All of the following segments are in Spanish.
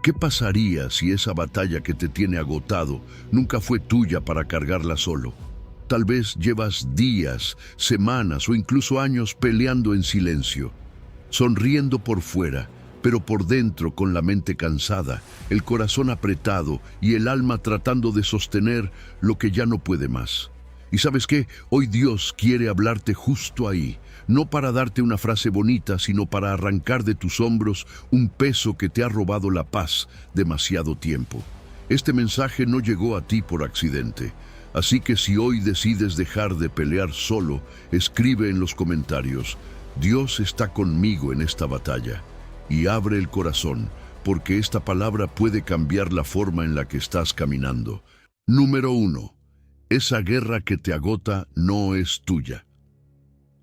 ¿Qué pasaría si esa batalla que te tiene agotado nunca fue tuya para cargarla solo? Tal vez llevas días, semanas o incluso años peleando en silencio, sonriendo por fuera, pero por dentro con la mente cansada, el corazón apretado y el alma tratando de sostener lo que ya no puede más. ¿Y sabes qué? Hoy Dios quiere hablarte justo ahí, no para darte una frase bonita, sino para arrancar de tus hombros un peso que te ha robado la paz demasiado tiempo. Este mensaje no llegó a ti por accidente. Así que si hoy decides dejar de pelear solo, escribe en los comentarios: Dios está conmigo en esta batalla. Y abre el corazón, porque esta palabra puede cambiar la forma en la que estás caminando. Número 1. Esa guerra que te agota no es tuya.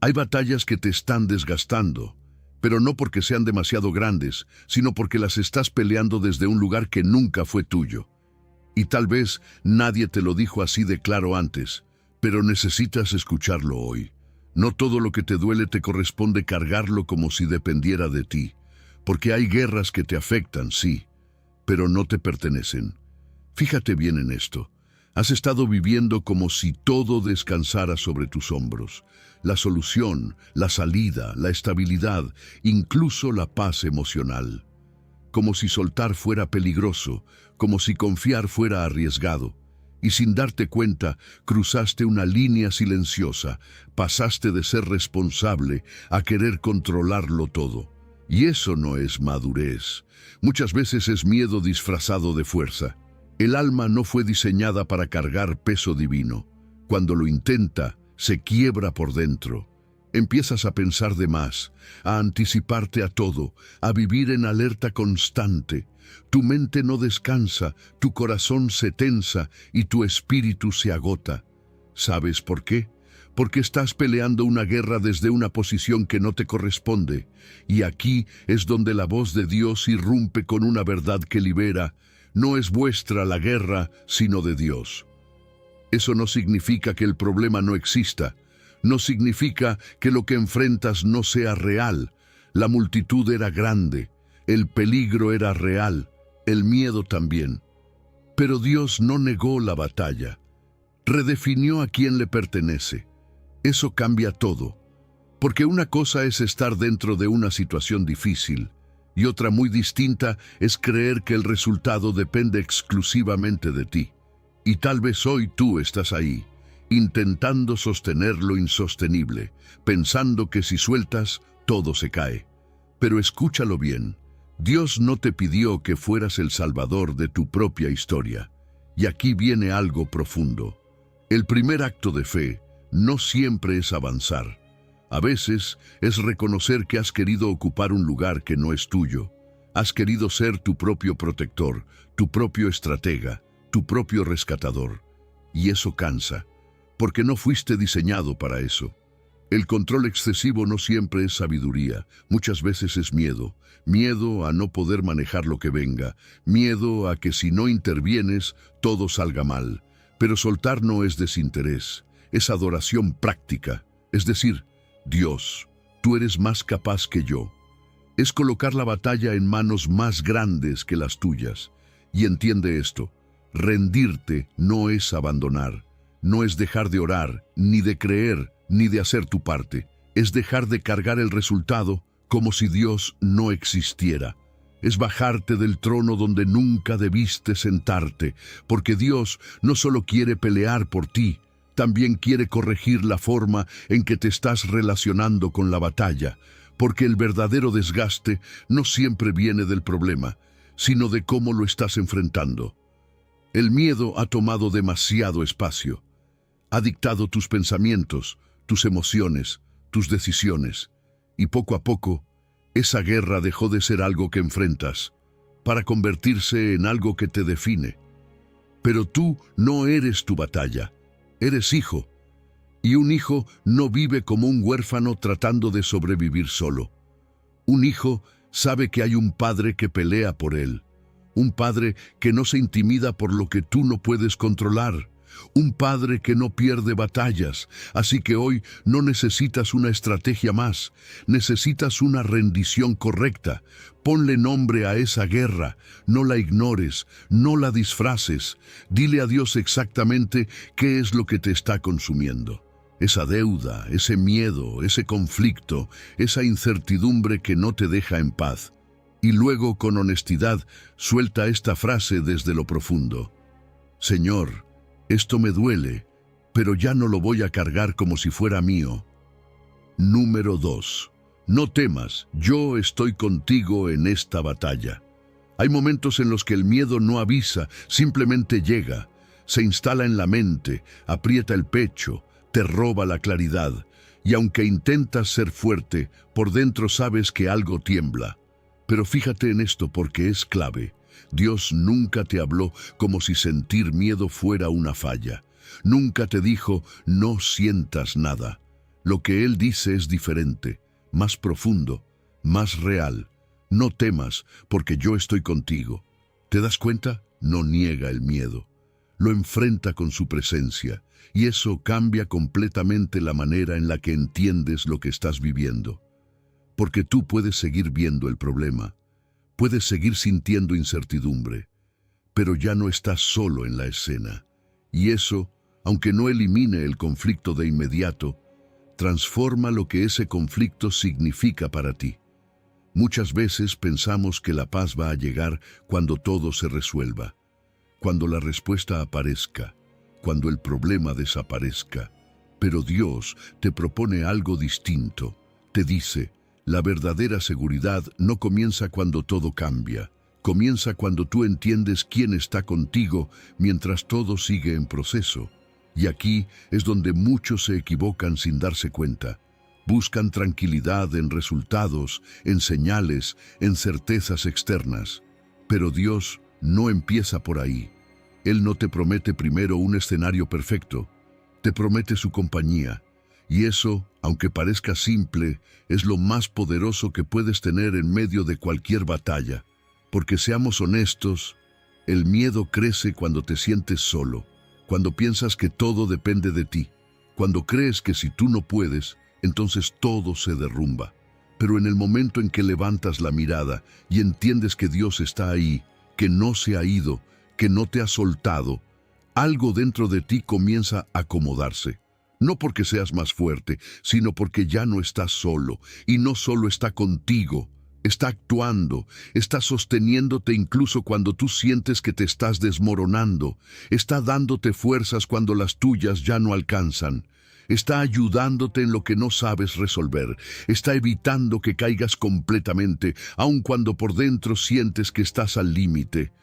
Hay batallas que te están desgastando, pero no porque sean demasiado grandes, sino porque las estás peleando desde un lugar que nunca fue tuyo. Y tal vez nadie te lo dijo así de claro antes, pero necesitas escucharlo hoy. No todo lo que te duele te corresponde cargarlo como si dependiera de ti, porque hay guerras que te afectan, sí, pero no te pertenecen. Fíjate bien en esto. Has estado viviendo como si todo descansara sobre tus hombros. La solución, la salida, la estabilidad, incluso la paz emocional. Como si soltar fuera peligroso, como si confiar fuera arriesgado. Y sin darte cuenta, cruzaste una línea silenciosa, pasaste de ser responsable a querer controlarlo todo. Y eso no es madurez. Muchas veces es miedo disfrazado de fuerza. El alma no fue diseñada para cargar peso divino. Cuando lo intenta, se quiebra por dentro. Empiezas a pensar de más, a anticiparte a todo, a vivir en alerta constante. Tu mente no descansa, tu corazón se tensa y tu espíritu se agota. ¿Sabes por qué? Porque estás peleando una guerra desde una posición que no te corresponde. Y aquí es donde la voz de Dios irrumpe con una verdad que libera. No es vuestra la guerra, sino de Dios. Eso no significa que el problema no exista. No significa que lo que enfrentas no sea real. La multitud era grande, el peligro era real, el miedo también. Pero Dios no negó la batalla. Redefinió a quién le pertenece. Eso cambia todo. Porque una cosa es estar dentro de una situación difícil, y otra muy distinta es creer que el resultado depende exclusivamente de ti. Y tal vez hoy tú estás ahí, intentando sostener lo insostenible, pensando que si sueltas, todo se cae. Pero escúchalo bien, Dios no te pidió que fueras el salvador de tu propia historia. Y aquí viene algo profundo. El primer acto de fe no siempre es avanzar. A veces es reconocer que has querido ocupar un lugar que no es tuyo. Has querido ser tu propio protector, tu propio estratega, tu propio rescatador. Y eso cansa, porque no fuiste diseñado para eso. El control excesivo no siempre es sabiduría, muchas veces es miedo. Miedo a no poder manejar lo que venga, miedo a que si no intervienes, todo salga mal. Pero soltar no es desinterés, es adoración práctica, es decir, Dios, tú eres más capaz que yo. Es colocar la batalla en manos más grandes que las tuyas. Y entiende esto, rendirte no es abandonar, no es dejar de orar, ni de creer, ni de hacer tu parte. Es dejar de cargar el resultado como si Dios no existiera. Es bajarte del trono donde nunca debiste sentarte, porque Dios no solo quiere pelear por ti, también quiere corregir la forma en que te estás relacionando con la batalla, porque el verdadero desgaste no siempre viene del problema, sino de cómo lo estás enfrentando. El miedo ha tomado demasiado espacio, ha dictado tus pensamientos, tus emociones, tus decisiones, y poco a poco, esa guerra dejó de ser algo que enfrentas, para convertirse en algo que te define. Pero tú no eres tu batalla. Eres hijo, y un hijo no vive como un huérfano tratando de sobrevivir solo. Un hijo sabe que hay un padre que pelea por él, un padre que no se intimida por lo que tú no puedes controlar, un Padre que no pierde batallas. Así que hoy no necesitas una estrategia más, necesitas una rendición correcta. Ponle nombre a esa guerra, no la ignores, no la disfraces. Dile a Dios exactamente qué es lo que te está consumiendo. Esa deuda, ese miedo, ese conflicto, esa incertidumbre que no te deja en paz. Y luego, con honestidad, suelta esta frase desde lo profundo. Señor, esto me duele, pero ya no lo voy a cargar como si fuera mío. Número 2. No temas, yo estoy contigo en esta batalla. Hay momentos en los que el miedo no avisa, simplemente llega. Se instala en la mente, aprieta el pecho, te roba la claridad. Y aunque intentas ser fuerte, por dentro sabes que algo tiembla. Pero fíjate en esto porque es clave. Dios nunca te habló como si sentir miedo fuera una falla. Nunca te dijo, no sientas nada. Lo que Él dice es diferente, más profundo, más real. No temas, porque yo estoy contigo. ¿Te das cuenta? No niega el miedo. Lo enfrenta con su presencia, y eso cambia completamente la manera en la que entiendes lo que estás viviendo. Porque tú puedes seguir viendo el problema. Puedes seguir sintiendo incertidumbre, pero ya no estás solo en la escena. Y eso, aunque no elimine el conflicto de inmediato, transforma lo que ese conflicto significa para ti. Muchas veces pensamos que la paz va a llegar cuando todo se resuelva, cuando la respuesta aparezca, cuando el problema desaparezca. Pero Dios te propone algo distinto. Te dice, la verdadera seguridad no comienza cuando todo cambia. Comienza cuando tú entiendes quién está contigo mientras todo sigue en proceso. Y aquí es donde muchos se equivocan sin darse cuenta. Buscan tranquilidad en resultados, en señales, en certezas externas. Pero Dios no empieza por ahí. Él no te promete primero un escenario perfecto. Te promete su compañía. Y eso, aunque parezca simple, es lo más poderoso que puedes tener en medio de cualquier batalla. Porque seamos honestos, el miedo crece cuando te sientes solo, cuando piensas que todo depende de ti, cuando crees que si tú no puedes, entonces todo se derrumba. Pero en el momento en que levantas la mirada y entiendes que Dios está ahí, que no se ha ido, que no te ha soltado, algo dentro de ti comienza a acomodarse. No porque seas más fuerte, sino porque ya no estás solo, y no solo está contigo, está actuando, está sosteniéndote incluso cuando tú sientes que te estás desmoronando, está dándote fuerzas cuando las tuyas ya no alcanzan, está ayudándote en lo que no sabes resolver, está evitando que caigas completamente, aun cuando por dentro sientes que estás al límite.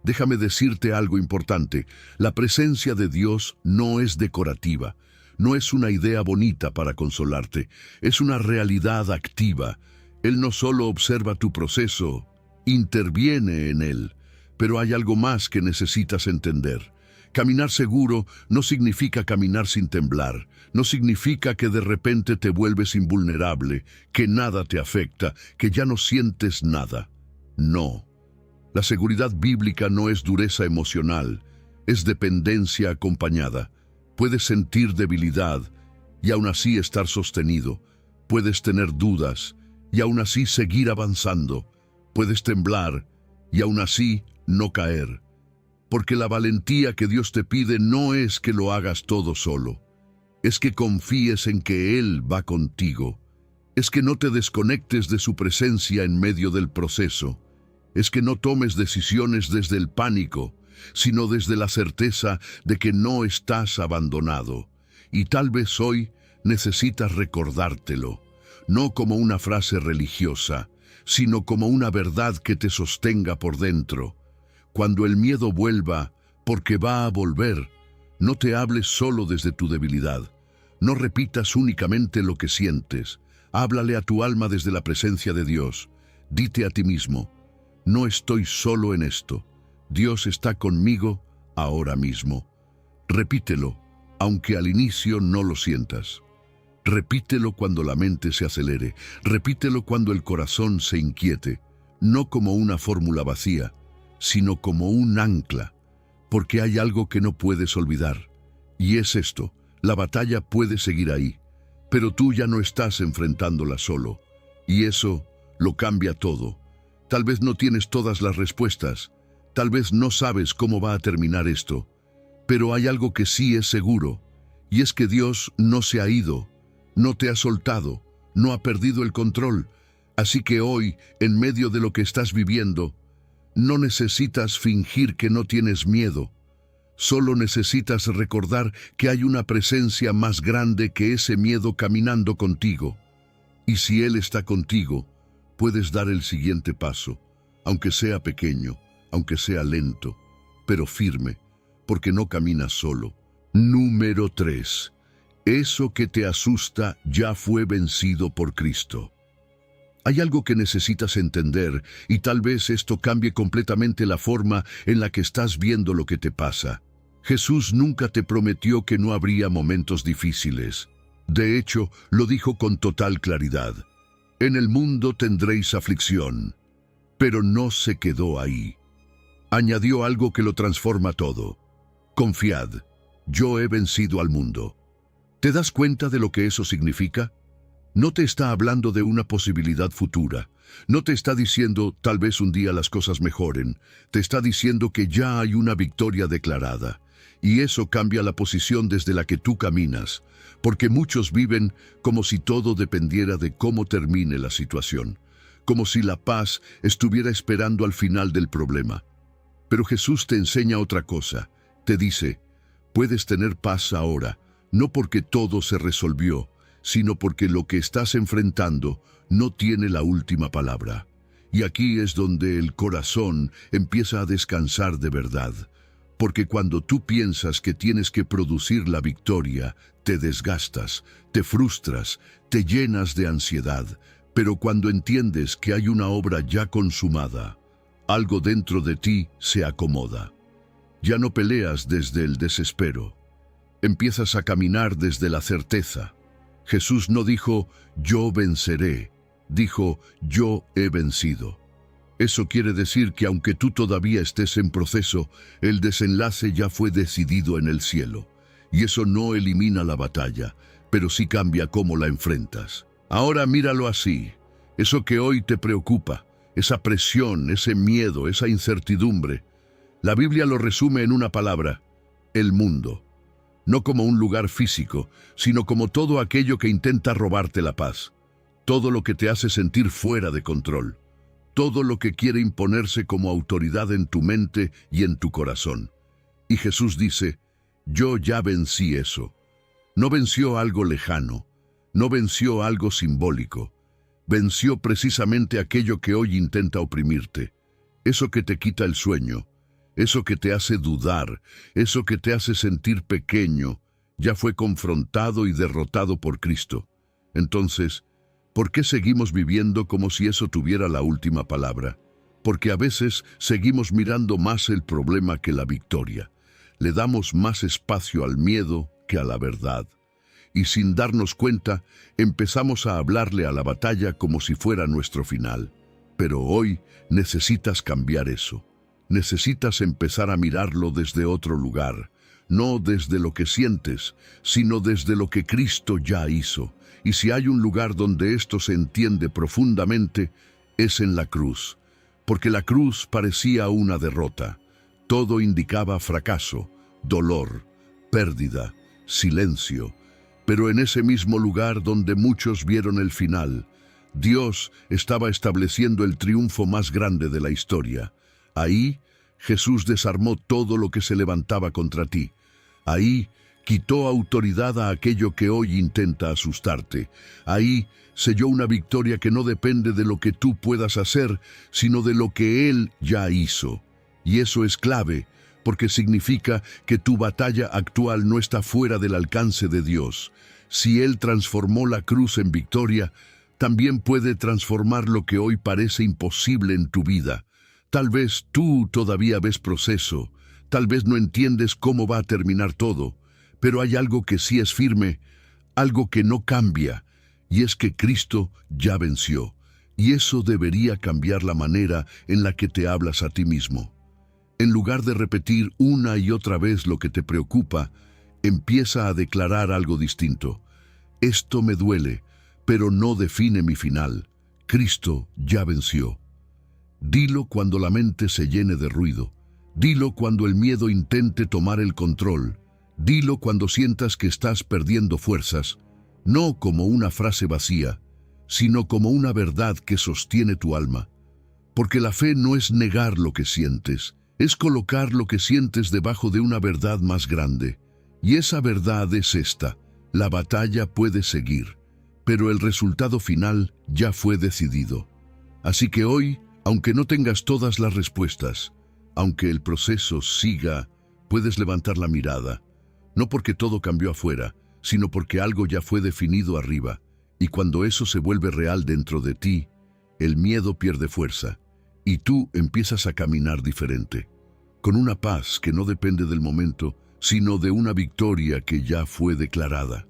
Déjame decirte algo importante, la presencia de Dios no es decorativa. No es una idea bonita para consolarte, es una realidad activa. Él no solo observa tu proceso, interviene en él. Pero hay algo más que necesitas entender. Caminar seguro no significa caminar sin temblar, no significa que de repente te vuelves invulnerable, que nada te afecta, que ya no sientes nada. No. La seguridad bíblica no es dureza emocional, es dependencia acompañada. Puedes sentir debilidad y aún así estar sostenido. Puedes tener dudas y aún así seguir avanzando. Puedes temblar y aún así no caer. Porque la valentía que Dios te pide no es que lo hagas todo solo. Es que confíes en que Él va contigo. Es que no te desconectes de su presencia en medio del proceso. Es que no tomes decisiones desde el pánico, sino desde la certeza de que no estás abandonado. Y tal vez hoy necesitas recordártelo, no como una frase religiosa, sino como una verdad que te sostenga por dentro. Cuando el miedo vuelva, porque va a volver, no te hables solo desde tu debilidad. No repitas únicamente lo que sientes. Háblale a tu alma desde la presencia de Dios. Dite a ti mismo, no estoy solo en esto. Dios está conmigo ahora mismo. Repítelo, aunque al inicio no lo sientas. Repítelo cuando la mente se acelere. Repítelo cuando el corazón se inquiete. No como una fórmula vacía, sino como un ancla. Porque hay algo que no puedes olvidar. Y es esto, la batalla puede seguir ahí, pero tú ya no estás enfrentándola solo. Y eso lo cambia todo. Tal vez no tienes todas las respuestas, tal vez no sabes cómo va a terminar esto, pero hay algo que sí es seguro, y es que Dios no se ha ido, no te ha soltado, no ha perdido el control. Así que hoy, en medio de lo que estás viviendo, no necesitas fingir que no tienes miedo. Solo necesitas recordar que hay una presencia más grande que ese miedo caminando contigo. Y si Él está contigo, puedes dar el siguiente paso, aunque sea pequeño, aunque sea lento, pero firme, porque no caminas solo. Número 3. Eso que te asusta ya fue vencido por Cristo. Hay algo que necesitas entender, y tal vez esto cambie completamente la forma en la que estás viendo lo que te pasa. Jesús nunca te prometió que no habría momentos difíciles. De hecho, lo dijo con total claridad. En el mundo tendréis aflicción, pero no se quedó ahí. Añadió algo que lo transforma todo. Confiad, yo he vencido al mundo. ¿Te das cuenta de lo que eso significa? No te está hablando de una posibilidad futura. No te está diciendo tal vez un día las cosas mejoren. Te está diciendo que ya hay una victoria declarada. Y eso cambia la posición desde la que tú caminas, porque muchos viven como si todo dependiera de cómo termine la situación, como si la paz estuviera esperando al final del problema. Pero Jesús te enseña otra cosa. Te dice, puedes tener paz ahora, no porque todo se resolvió, sino porque lo que estás enfrentando no tiene la última palabra. Y aquí es donde el corazón empieza a descansar de verdad. Porque cuando tú piensas que tienes que producir la victoria, te desgastas, te frustras, te llenas de ansiedad. Pero cuando entiendes que hay una obra ya consumada, algo dentro de ti se acomoda. Ya no peleas desde el desespero. Empiezas a caminar desde la certeza. Jesús no dijo, yo venceré, dijo, yo he vencido. Eso quiere decir que aunque tú todavía estés en proceso, el desenlace ya fue decidido en el cielo. Y eso no elimina la batalla, pero sí cambia cómo la enfrentas. Ahora míralo así. Eso que hoy te preocupa, esa presión, ese miedo, esa incertidumbre. La Biblia lo resume en una palabra, el mundo. No como un lugar físico, sino como todo aquello que intenta robarte la paz. Todo lo que te hace sentir fuera de control. Todo lo que quiere imponerse como autoridad en tu mente y en tu corazón. Y Jesús dice, yo ya vencí eso. No venció algo lejano, no venció algo simbólico. Venció precisamente aquello que hoy intenta oprimirte. Eso que te quita el sueño, eso que te hace dudar, eso que te hace sentir pequeño, ya fue confrontado y derrotado por Cristo. Entonces, ¿por qué seguimos viviendo como si eso tuviera la última palabra? Porque a veces seguimos mirando más el problema que la victoria. Le damos más espacio al miedo que a la verdad. Y sin darnos cuenta, empezamos a hablarle a la batalla como si fuera nuestro final. Pero hoy necesitas cambiar eso. Necesitas empezar a mirarlo desde otro lugar. No desde lo que sientes, sino desde lo que Cristo ya hizo. Y si hay un lugar donde esto se entiende profundamente, es en la cruz. Porque la cruz parecía una derrota. Todo indicaba fracaso, dolor, pérdida, silencio. Pero en ese mismo lugar donde muchos vieron el final, Dios estaba estableciendo el triunfo más grande de la historia. Ahí, Jesús desarmó todo lo que se levantaba contra ti. Ahí, quitó autoridad a aquello que hoy intenta asustarte. Ahí selló una victoria que no depende de lo que tú puedas hacer, sino de lo que Él ya hizo. Y eso es clave, porque significa que tu batalla actual no está fuera del alcance de Dios. Si Él transformó la cruz en victoria, también puede transformar lo que hoy parece imposible en tu vida. Tal vez tú todavía ves proceso, tal vez no entiendes cómo va a terminar todo, pero hay algo que sí es firme, algo que no cambia, y es que Cristo ya venció, y eso debería cambiar la manera en la que te hablas a ti mismo. En lugar de repetir una y otra vez lo que te preocupa, Empieza a declarar algo distinto. Esto me duele, pero no define mi final. Cristo ya venció. Dilo cuando la mente se llene de ruido. Dilo cuando el miedo intente tomar el control. Dilo cuando sientas que estás perdiendo fuerzas, no como una frase vacía, sino como una verdad que sostiene tu alma. Porque la fe no es negar lo que sientes, es colocar lo que sientes debajo de una verdad más grande. Y esa verdad es esta: la batalla puede seguir, pero el resultado final ya fue decidido. Así que hoy, aunque no tengas todas las respuestas, aunque el proceso siga, puedes levantar la mirada. No porque todo cambió afuera, sino porque algo ya fue definido arriba. Y cuando eso se vuelve real dentro de ti, el miedo pierde fuerza y tú empiezas a caminar diferente, con una paz que no depende del momento, sino de una victoria que ya fue declarada.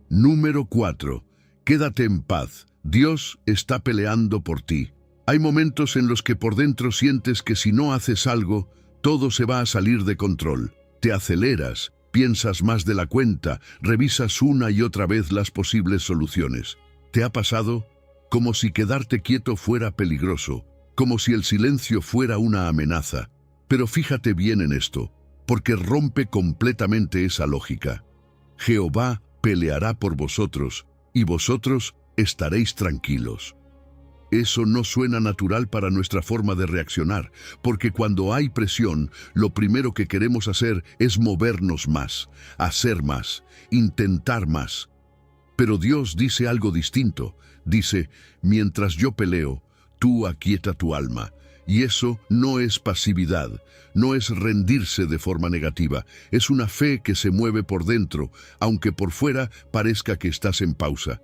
Número 4. Quédate en paz. Dios está peleando por ti. Hay momentos en los que por dentro sientes que si no haces algo, todo se va a salir de control. Te aceleras, piensas más de la cuenta, revisas una y otra vez las posibles soluciones. ¿Te ha pasado? Como si quedarte quieto fuera peligroso, como si el silencio fuera una amenaza. Pero fíjate bien en esto, porque rompe completamente esa lógica. Jehová peleará por vosotros, y vosotros estaréis tranquilos. Eso no suena natural para nuestra forma de reaccionar, porque cuando hay presión, lo primero que queremos hacer es movernos más, hacer más, intentar más. Pero Dios dice algo distinto. Dice: mientras yo peleo, tú aquieta tu alma. Y eso no es pasividad, no es rendirse de forma negativa, es una fe que se mueve por dentro, aunque por fuera parezca que estás en pausa.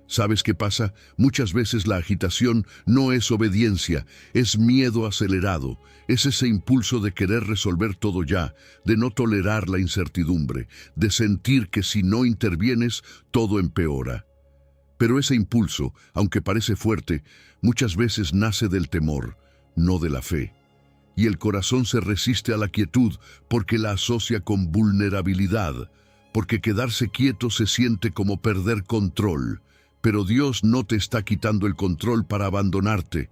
¿Sabes qué pasa? Muchas veces la agitación no es obediencia, es miedo acelerado, es ese impulso de querer resolver todo ya, de no tolerar la incertidumbre, de sentir que si no intervienes, todo empeora. Pero ese impulso, aunque parece fuerte, muchas veces nace del temor, no de la fe. Y el corazón se resiste a la quietud porque la asocia con vulnerabilidad, porque quedarse quieto se siente como perder control. Pero Dios no te está quitando el control para abandonarte,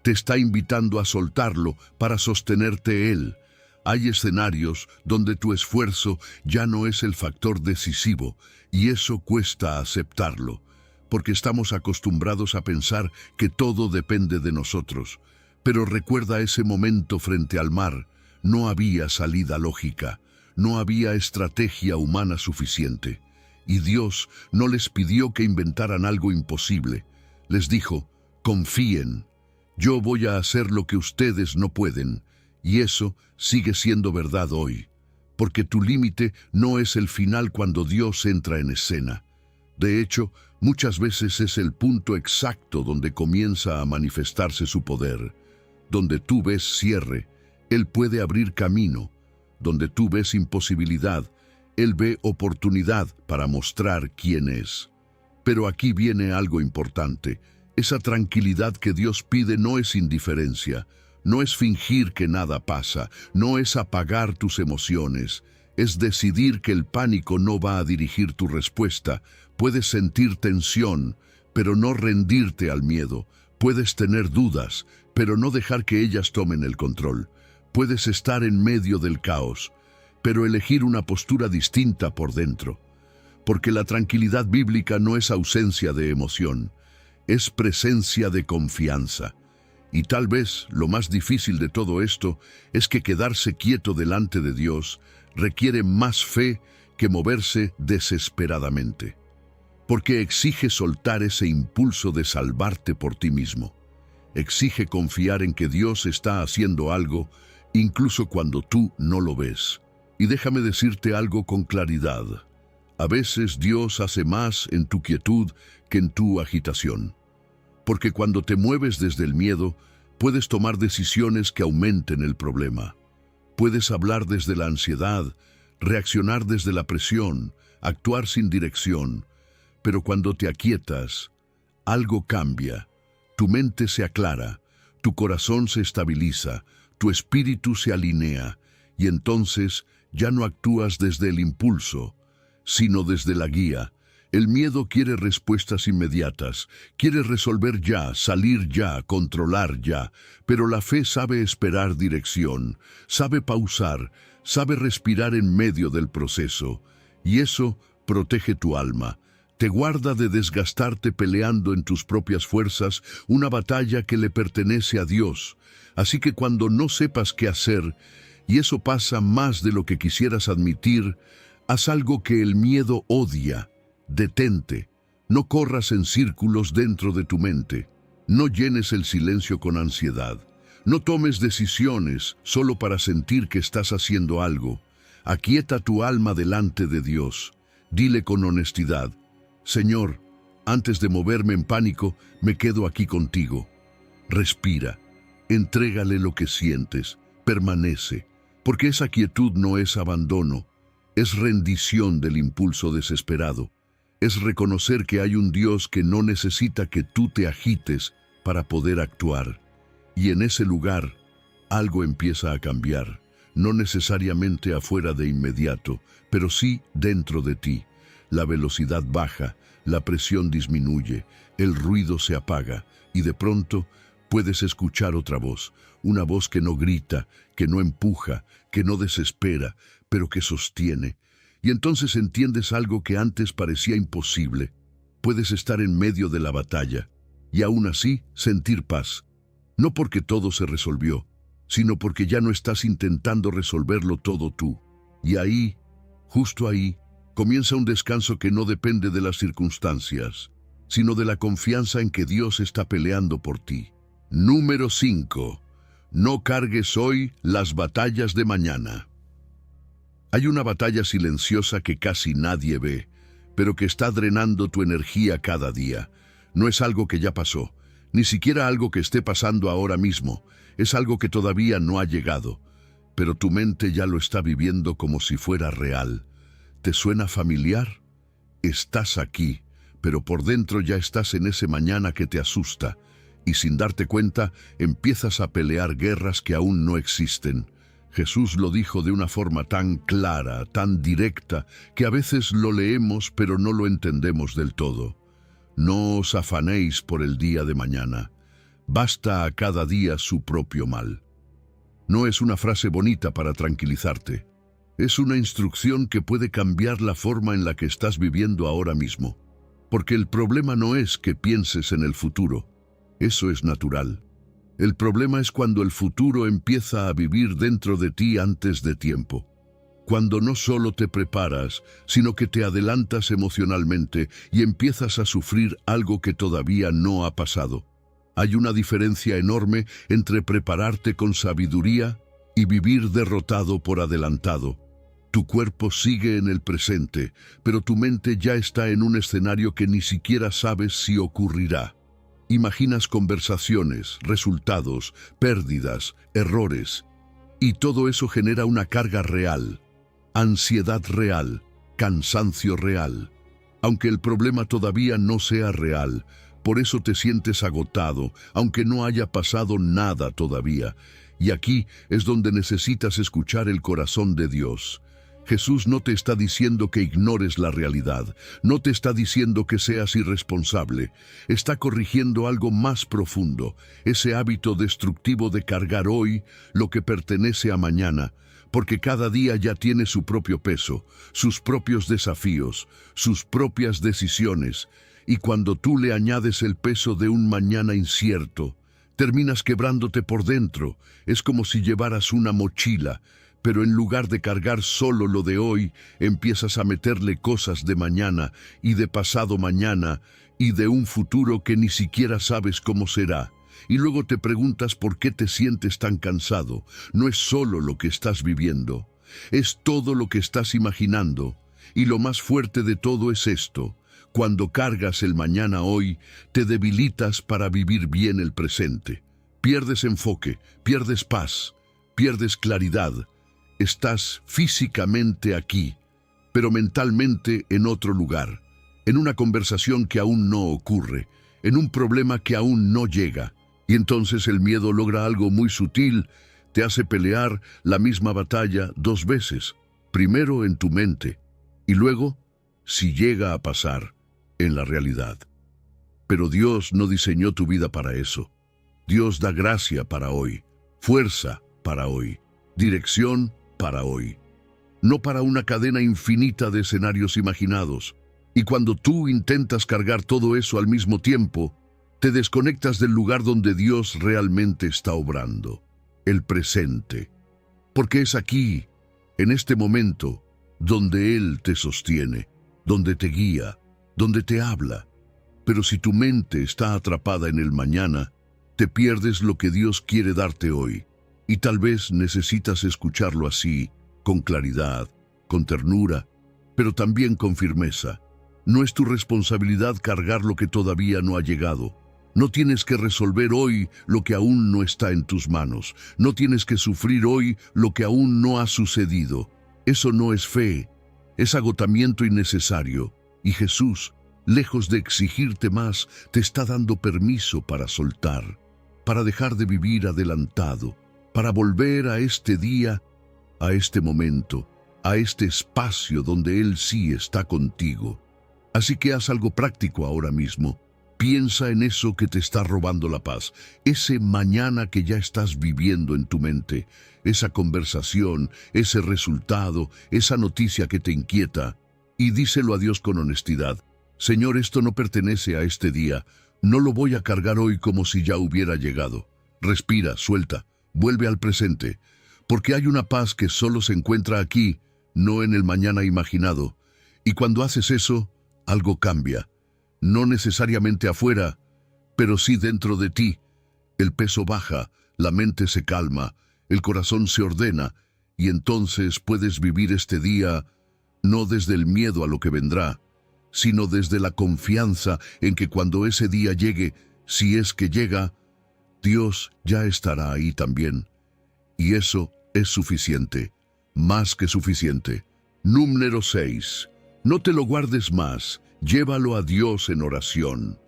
te está invitando a soltarlo para sostenerte Él. Hay escenarios donde tu esfuerzo ya no es el factor decisivo, y eso cuesta aceptarlo, porque estamos acostumbrados a pensar que todo depende de nosotros. Pero recuerda ese momento frente al mar, no había salida lógica, no había estrategia humana suficiente. Y Dios no les pidió que inventaran algo imposible. Les dijo: confíen, yo voy a hacer lo que ustedes no pueden. Y eso sigue siendo verdad hoy, porque tu límite no es el final cuando Dios entra en escena. De hecho, muchas veces es el punto exacto donde comienza a manifestarse su poder. Donde tú ves cierre, Él puede abrir camino. Donde tú ves imposibilidad, Él ve oportunidad para mostrar quién es. Pero aquí viene algo importante. Esa tranquilidad que Dios pide no es indiferencia, no es fingir que nada pasa, no es apagar tus emociones, es decidir que el pánico no va a dirigir tu respuesta. Puedes sentir tensión, pero no rendirte al miedo. Puedes tener dudas, pero no dejar que ellas tomen el control. Puedes estar en medio del caos, pero elegir una postura distinta por dentro. Porque la tranquilidad bíblica no es ausencia de emoción, es presencia de confianza. Y tal vez lo más difícil de todo esto es que quedarse quieto delante de Dios requiere más fe que moverse desesperadamente. Porque exige soltar ese impulso de salvarte por ti mismo. Exige confiar en que Dios está haciendo algo, incluso cuando tú no lo ves. Y déjame decirte algo con claridad. A veces Dios hace más en tu quietud que en tu agitación. Porque cuando te mueves desde el miedo, puedes tomar decisiones que aumenten el problema. Puedes hablar desde la ansiedad, reaccionar desde la presión, actuar sin dirección. Pero cuando te aquietas, algo cambia. Tu mente se aclara, tu corazón se estabiliza, tu espíritu se alinea, y entonces Ya no actúas desde el impulso, sino desde la guía. El miedo quiere respuestas inmediatas, quiere resolver ya, salir ya, controlar ya, pero la fe sabe esperar dirección, sabe pausar, sabe respirar en medio del proceso, y eso protege tu alma. Te guarda de desgastarte peleando en tus propias fuerzas una batalla que le pertenece a Dios. Así que cuando no sepas qué hacer, y eso pasa más de lo que quisieras admitir, haz algo que el miedo odia. Detente, no corras en círculos dentro de tu mente, no llenes el silencio con ansiedad, no tomes decisiones solo para sentir que estás haciendo algo. Aquieta tu alma delante de Dios, dile con honestidad: Señor, antes de moverme en pánico, me quedo aquí contigo. Respira, entrégale lo que sientes, permanece, porque esa quietud no es abandono, es rendición del impulso desesperado. Es reconocer que hay un Dios que no necesita que tú te agites para poder actuar. Y en ese lugar, algo empieza a cambiar, no necesariamente afuera de inmediato, pero sí dentro de ti. La velocidad baja, la presión disminuye, el ruido se apaga, y de pronto puedes escuchar otra voz, una voz que no grita, que no empuja, que no desespera, pero que sostiene. Y entonces entiendes algo que antes parecía imposible. Puedes estar en medio de la batalla y aún así sentir paz. No porque todo se resolvió, sino porque ya no estás intentando resolverlo todo tú. Y ahí, justo ahí, comienza un descanso que no depende de las circunstancias, sino de la confianza en que Dios está peleando por ti. Número 5. No cargues hoy las batallas de mañana. Hay una batalla silenciosa que casi nadie ve, pero que está drenando tu energía cada día. No es algo que ya pasó, ni siquiera algo que esté pasando ahora mismo. Es algo que todavía no ha llegado, pero tu mente ya lo está viviendo como si fuera real. ¿Te suena familiar? Estás aquí, pero por dentro ya estás en ese mañana que te asusta, y sin darte cuenta empiezas a pelear guerras que aún no existen. Jesús lo dijo de una forma tan clara, tan directa, que a veces lo leemos pero no lo entendemos del todo. No os afanéis por el día de mañana. Basta a cada día su propio mal. No es una frase bonita para tranquilizarte. Es una instrucción que puede cambiar la forma en la que estás viviendo ahora mismo. Porque el problema no es que pienses en el futuro. Eso es natural. El problema es cuando el futuro empieza a vivir dentro de ti antes de tiempo. Cuando no solo te preparas, sino que te adelantas emocionalmente y empiezas a sufrir algo que todavía no ha pasado. Hay una diferencia enorme entre prepararte con sabiduría y vivir derrotado por adelantado. Tu cuerpo sigue en el presente, pero tu mente ya está en un escenario que ni siquiera sabes si ocurrirá. Imaginas conversaciones, resultados, pérdidas, errores, y todo eso genera una carga real, ansiedad real, cansancio real. Aunque el problema todavía no sea real, por eso te sientes agotado, aunque no haya pasado nada todavía. Y aquí es donde necesitas escuchar el corazón de Dios. Jesús no te está diciendo que ignores la realidad, no te está diciendo que seas irresponsable, está corrigiendo algo más profundo, ese hábito destructivo de cargar hoy lo que pertenece a mañana, porque cada día ya tiene su propio peso, sus propios desafíos, sus propias decisiones, y cuando tú le añades el peso de un mañana incierto, terminas quebrándote por dentro. Es como si llevaras una mochila, pero en lugar de cargar solo lo de hoy, empiezas a meterle cosas de mañana y de pasado mañana y de un futuro que ni siquiera sabes cómo será. Y luego te preguntas por qué te sientes tan cansado. No es solo lo que estás viviendo, es todo lo que estás imaginando. Y lo más fuerte de todo es esto: cuando cargas el mañana hoy, te debilitas para vivir bien el presente. Pierdes enfoque, pierdes paz, pierdes claridad. Estás físicamente aquí, pero mentalmente en otro lugar, en una conversación que aún no ocurre, en un problema que aún no llega. Y entonces el miedo logra algo muy sutil, te hace pelear la misma batalla 2 veces. primero en tu mente y luego, si llega a pasar, en la realidad. Pero Dios no diseñó tu vida para eso. Dios da gracia para hoy, fuerza para hoy, dirección para hoy, no para una cadena infinita de escenarios imaginados. Y cuando tú intentas cargar todo eso al mismo tiempo, te desconectas del lugar donde Dios realmente está obrando, el presente. Porque es aquí, en este momento, donde Él te sostiene, donde te guía, donde te habla. Pero si tu mente está atrapada en el mañana, te pierdes lo que Dios quiere darte hoy. Y tal vez necesitas escucharlo así, con claridad, con ternura, pero también con firmeza. No es tu responsabilidad cargar lo que todavía no ha llegado. No tienes que resolver hoy lo que aún no está en tus manos. No tienes que sufrir hoy lo que aún no ha sucedido. Eso no es fe, es agotamiento innecesario. Y Jesús, lejos de exigirte más, te está dando permiso para soltar, para dejar de vivir adelantado, para volver a este día, a este momento, a este espacio donde Él sí está contigo. Así que haz algo práctico ahora mismo. Piensa en eso que te está robando la paz, ese mañana que ya estás viviendo en tu mente, esa conversación, ese resultado, esa noticia que te inquieta, y díselo a Dios con honestidad. Señor, esto no pertenece a este día, no lo voy a cargar hoy como si ya hubiera llegado. Respira, suelta, vuelve al presente, porque hay una paz que solo se encuentra aquí, no en el mañana imaginado. Y cuando haces eso, algo cambia. No necesariamente afuera, pero sí dentro de ti. El peso baja, la mente se calma, el corazón se ordena, y entonces puedes vivir este día no desde el miedo a lo que vendrá, sino desde la confianza en que cuando ese día llegue, si es que llega, Dios ya estará ahí también. Y eso es suficiente, más que suficiente. Número 6. No te lo guardes más. Llévalo a Dios en oración.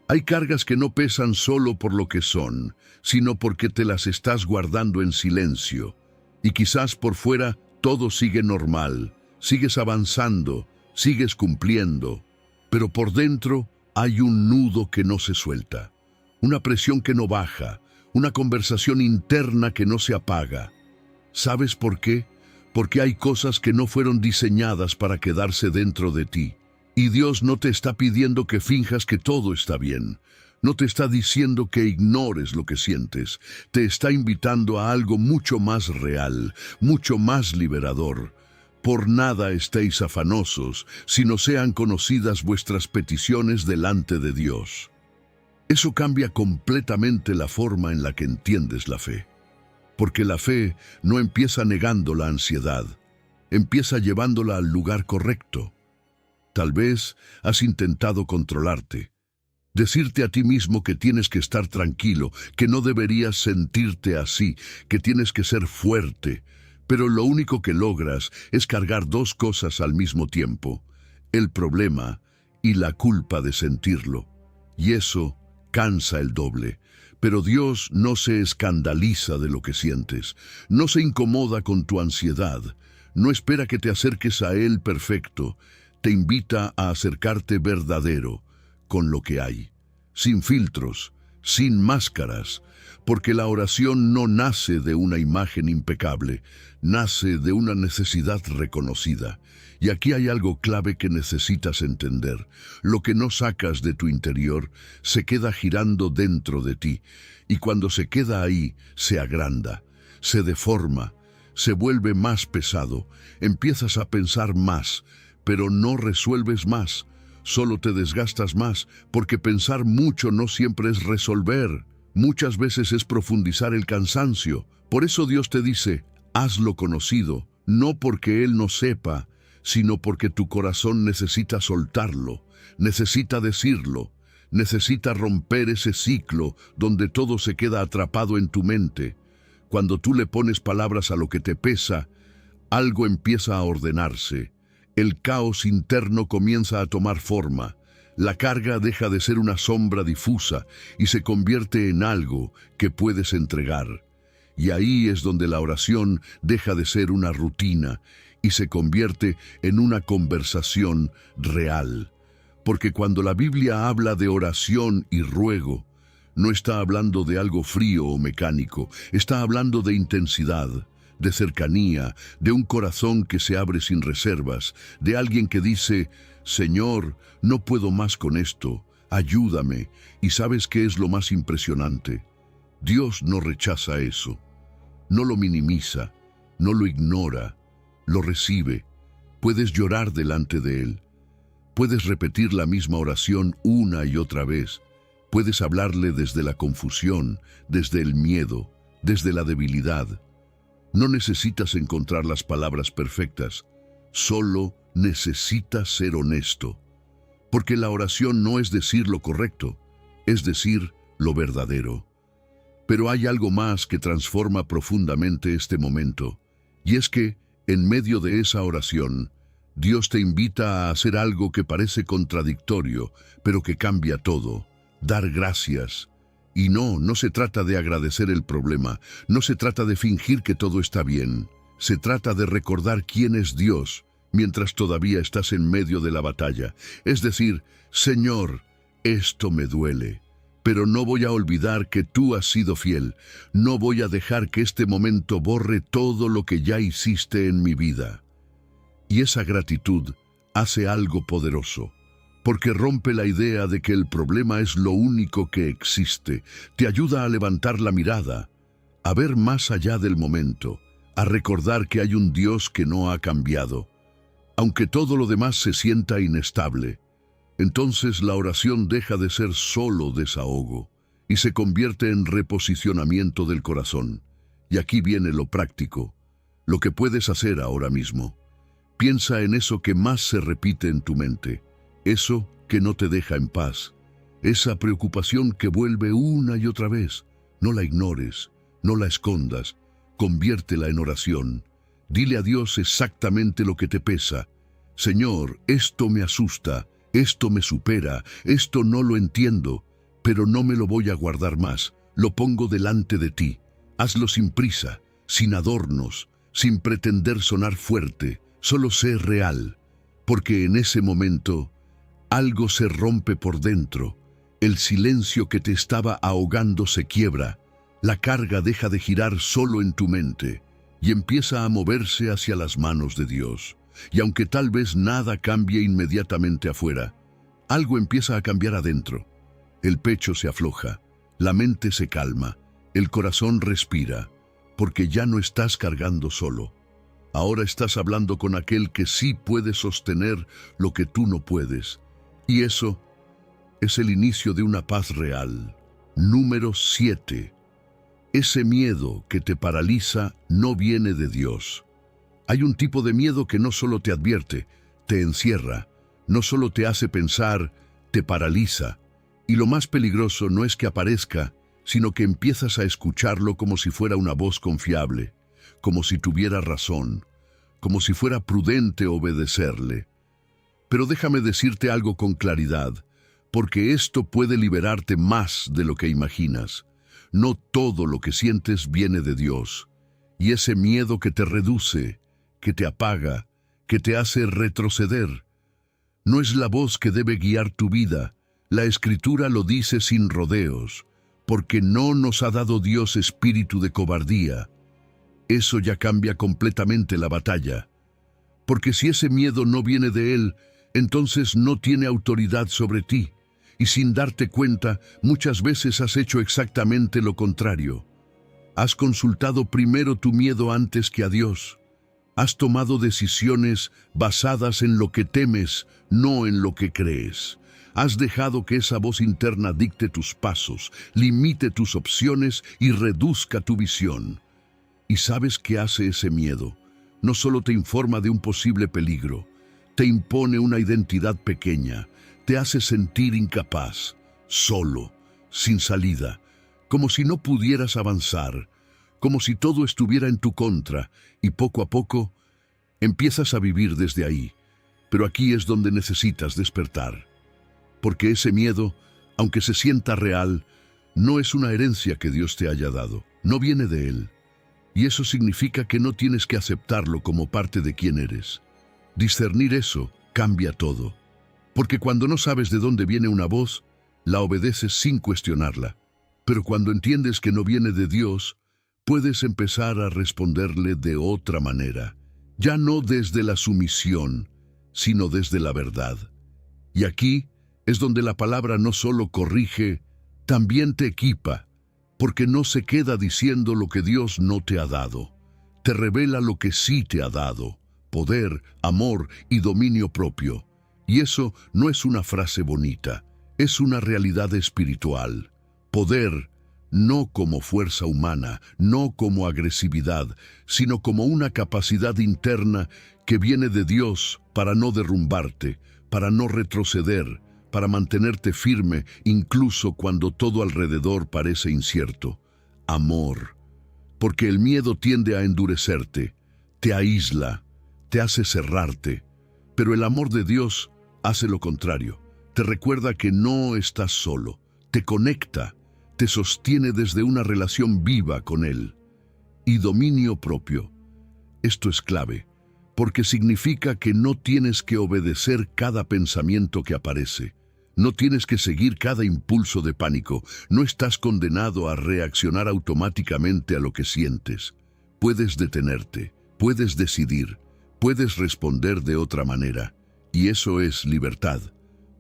Hay cargas que no pesan solo por lo que son, sino porque te las estás guardando en silencio. Y quizás por fuera todo sigue normal, sigues avanzando, sigues cumpliendo, pero por dentro hay un nudo que no se suelta, una presión que no baja, una conversación interna que no se apaga. ¿Sabes por qué? Porque hay cosas que no fueron diseñadas para quedarse dentro de ti. Y Dios no te está pidiendo que finjas que todo está bien. No te está diciendo que ignores lo que sientes. Te está invitando a algo mucho más real, mucho más liberador. Por nada estéis afanosos, sino sean conocidas vuestras peticiones delante de Dios. Eso cambia completamente la forma en la que entiendes la fe. Porque la fe no empieza negando la ansiedad, empieza llevándola al lugar correcto. Tal vez has intentado controlarte, decirte a ti mismo que tienes que estar tranquilo, que no deberías sentirte así, que tienes que ser fuerte, pero lo único que logras es cargar dos cosas al mismo tiempo, el problema y la culpa de sentirlo, y eso cansa el doble. Pero Dios no se escandaliza de lo que sientes, no se incomoda con tu ansiedad, no espera que te acerques a Él perfecto, te invita a acercarte verdadero, con lo que hay, sin filtros, sin máscaras, porque la oración no nace de una imagen impecable, nace de una necesidad reconocida. Y aquí hay algo clave que necesitas entender. Lo que no sacas de tu interior se queda girando dentro de ti, y cuando se queda ahí, se agranda, se deforma, se vuelve más pesado, empiezas a pensar más, pero no resuelves más, solo te desgastas más, porque pensar mucho no siempre es resolver. Muchas veces es profundizar el cansancio. Por eso Dios te dice, hazlo conocido, no porque Él no sepa, sino porque tu corazón necesita soltarlo, necesita decirlo, necesita romper ese ciclo donde todo se queda atrapado en tu mente. Cuando tú le pones palabras a lo que te pesa, algo empieza a ordenarse. El caos interno comienza a tomar forma. La carga deja de ser una sombra difusa y se convierte en algo que puedes entregar. Y ahí es donde la oración deja de ser una rutina y se convierte en una conversación real. Porque cuando la Biblia habla de oración y ruego, no está hablando de algo frío o mecánico, está hablando de intensidad, de cercanía, de un corazón que se abre sin reservas, de alguien que dice, Señor, no puedo más con esto, ayúdame. ¿Y sabes qué es lo más impresionante? Dios no rechaza eso, no lo minimiza, no lo ignora, lo recibe. Puedes llorar delante de Él, puedes repetir la misma oración una y otra vez, puedes hablarle desde la confusión, desde el miedo, desde la debilidad. No necesitas encontrar las palabras perfectas, solo necesitas ser honesto. Porque la oración no es decir lo correcto, es decir lo verdadero. Pero hay algo más que transforma profundamente este momento, y es que, en medio de esa oración, Dios te invita a hacer algo que parece contradictorio, pero que cambia todo: dar gracias. Y no se trata de agradecer el problema, no se trata de fingir que todo está bien, se trata de recordar quién es Dios mientras todavía estás en medio de la batalla. Es decir, Señor, esto me duele, pero no voy a olvidar que tú has sido fiel, no voy a dejar que este momento borre todo lo que ya hiciste en mi vida. Y esa gratitud hace algo poderoso, porque rompe la idea de que el problema es lo único que existe. Te ayuda a levantar la mirada, a ver más allá del momento, a recordar que hay un Dios que no ha cambiado, aunque todo lo demás se sienta inestable. Entonces la oración deja de ser solo desahogo y se convierte en reposicionamiento del corazón. Y aquí viene lo práctico, lo que puedes hacer ahora mismo. Piensa en eso que más se repite en tu mente, eso que no te deja en paz, esa preocupación que vuelve una y otra vez. No la ignores, no la escondas, conviértela en oración. Dile a Dios exactamente lo que te pesa. Señor, esto me asusta, esto me supera, esto no lo entiendo, pero no me lo voy a guardar más, lo pongo delante de ti. Hazlo sin prisa, sin adornos, sin pretender sonar fuerte, solo sé real, porque en ese momento algo se rompe por dentro, el silencio que te estaba ahogando se quiebra, la carga deja de girar solo en tu mente y empieza a moverse hacia las manos de Dios. Y aunque tal vez nada cambie inmediatamente afuera, algo empieza a cambiar adentro. El pecho se afloja, la mente se calma, el corazón respira, porque ya no estás cargando solo. Ahora estás hablando con aquel que sí puede sostener lo que tú no puedes. Y eso es el inicio de una paz real. Número 7. Ese miedo que te paraliza no viene de Dios. Hay un tipo de miedo que no solo te advierte, te encierra, no solo te hace pensar, te paraliza. Y lo más peligroso no es que aparezca, sino que empiezas a escucharlo como si fuera una voz confiable, como si tuviera razón, como si fuera prudente obedecerle. Pero déjame decirte algo con claridad, porque esto puede liberarte más de lo que imaginas. No todo lo que sientes viene de Dios, y ese miedo que te reduce, que te apaga, que te hace retroceder, no es la voz que debe guiar tu vida. La Escritura lo dice sin rodeos, porque no nos ha dado Dios espíritu de cobardía. Eso ya cambia completamente la batalla, porque si ese miedo no viene de Él, entonces no tiene autoridad sobre ti, y sin darte cuenta, muchas veces has hecho exactamente lo contrario. Has consultado primero tu miedo antes que a Dios. Has tomado decisiones basadas en lo que temes, no en lo que crees. Has dejado que esa voz interna dicte tus pasos, limite tus opciones y reduzca tu visión. ¿Y sabes qué hace ese miedo? No solo te informa de un posible peligro, te impone una identidad pequeña, te hace sentir incapaz, solo, sin salida, como si no pudieras avanzar, como si todo estuviera en tu contra, y poco a poco empiezas a vivir desde ahí. Pero aquí es donde necesitas despertar, porque ese miedo, aunque se sienta real, no es una herencia que Dios te haya dado, no viene de Él. Y eso significa que no tienes que aceptarlo como parte de quién eres. Discernir eso cambia todo. Porque cuando no sabes de dónde viene una voz, la obedeces sin cuestionarla. Pero cuando entiendes que no viene de Dios, puedes empezar a responderle de otra manera. Ya no desde la sumisión, sino desde la verdad. Y aquí es donde la palabra no solo corrige, también te equipa, porque no se queda diciendo lo que Dios no te ha dado. Te revela lo que sí te ha dado: poder, amor y dominio propio. Y eso no es una frase bonita, es una realidad espiritual. Poder, no como fuerza humana, no como agresividad, sino como una capacidad interna que viene de Dios para no derrumbarte, para no retroceder, para mantenerte firme incluso cuando todo alrededor parece incierto. Amor, porque el miedo tiende a endurecerte, te aísla, te hace cerrarte, pero el amor de Dios hace lo contrario. Te recuerda que no estás solo, te conecta, te sostiene desde una relación viva con Él. Y dominio propio. Esto es clave, porque significa que no tienes que obedecer cada pensamiento que aparece. No tienes que seguir cada impulso de pánico. No estás condenado a reaccionar automáticamente a lo que sientes. Puedes detenerte, puedes decidir, puedes responder de otra manera. Y eso es libertad,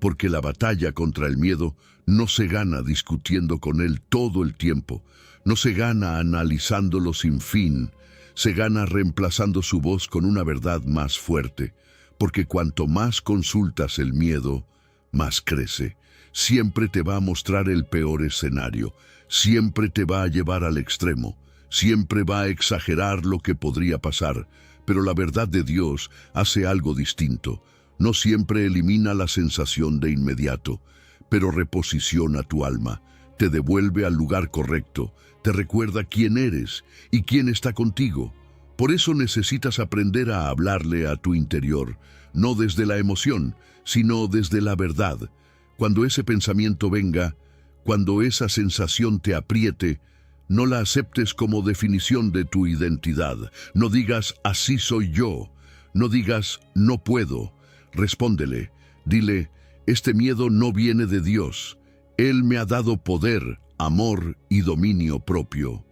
porque la batalla contra el miedo no se gana discutiendo con él todo el tiempo, no se gana analizándolo sin fin, se gana reemplazando su voz con una verdad más fuerte, porque cuanto más consultas el miedo, más crece. Siempre te va a mostrar el peor escenario, siempre te va a llevar al extremo, siempre va a exagerar lo que podría pasar, pero la verdad de Dios hace algo distinto. No siempre elimina la sensación de inmediato, pero reposiciona tu alma, te devuelve al lugar correcto, te recuerda quién eres y quién está contigo. Por eso necesitas aprender a hablarle a tu interior, no desde la emoción, sino desde la verdad. Cuando ese pensamiento venga, cuando esa sensación te apriete, no la aceptes como definición de tu identidad. No digas así soy yo, no digas no puedo. Respóndele, dile, este miedo no viene de Dios. Él me ha dado poder, amor y dominio propio.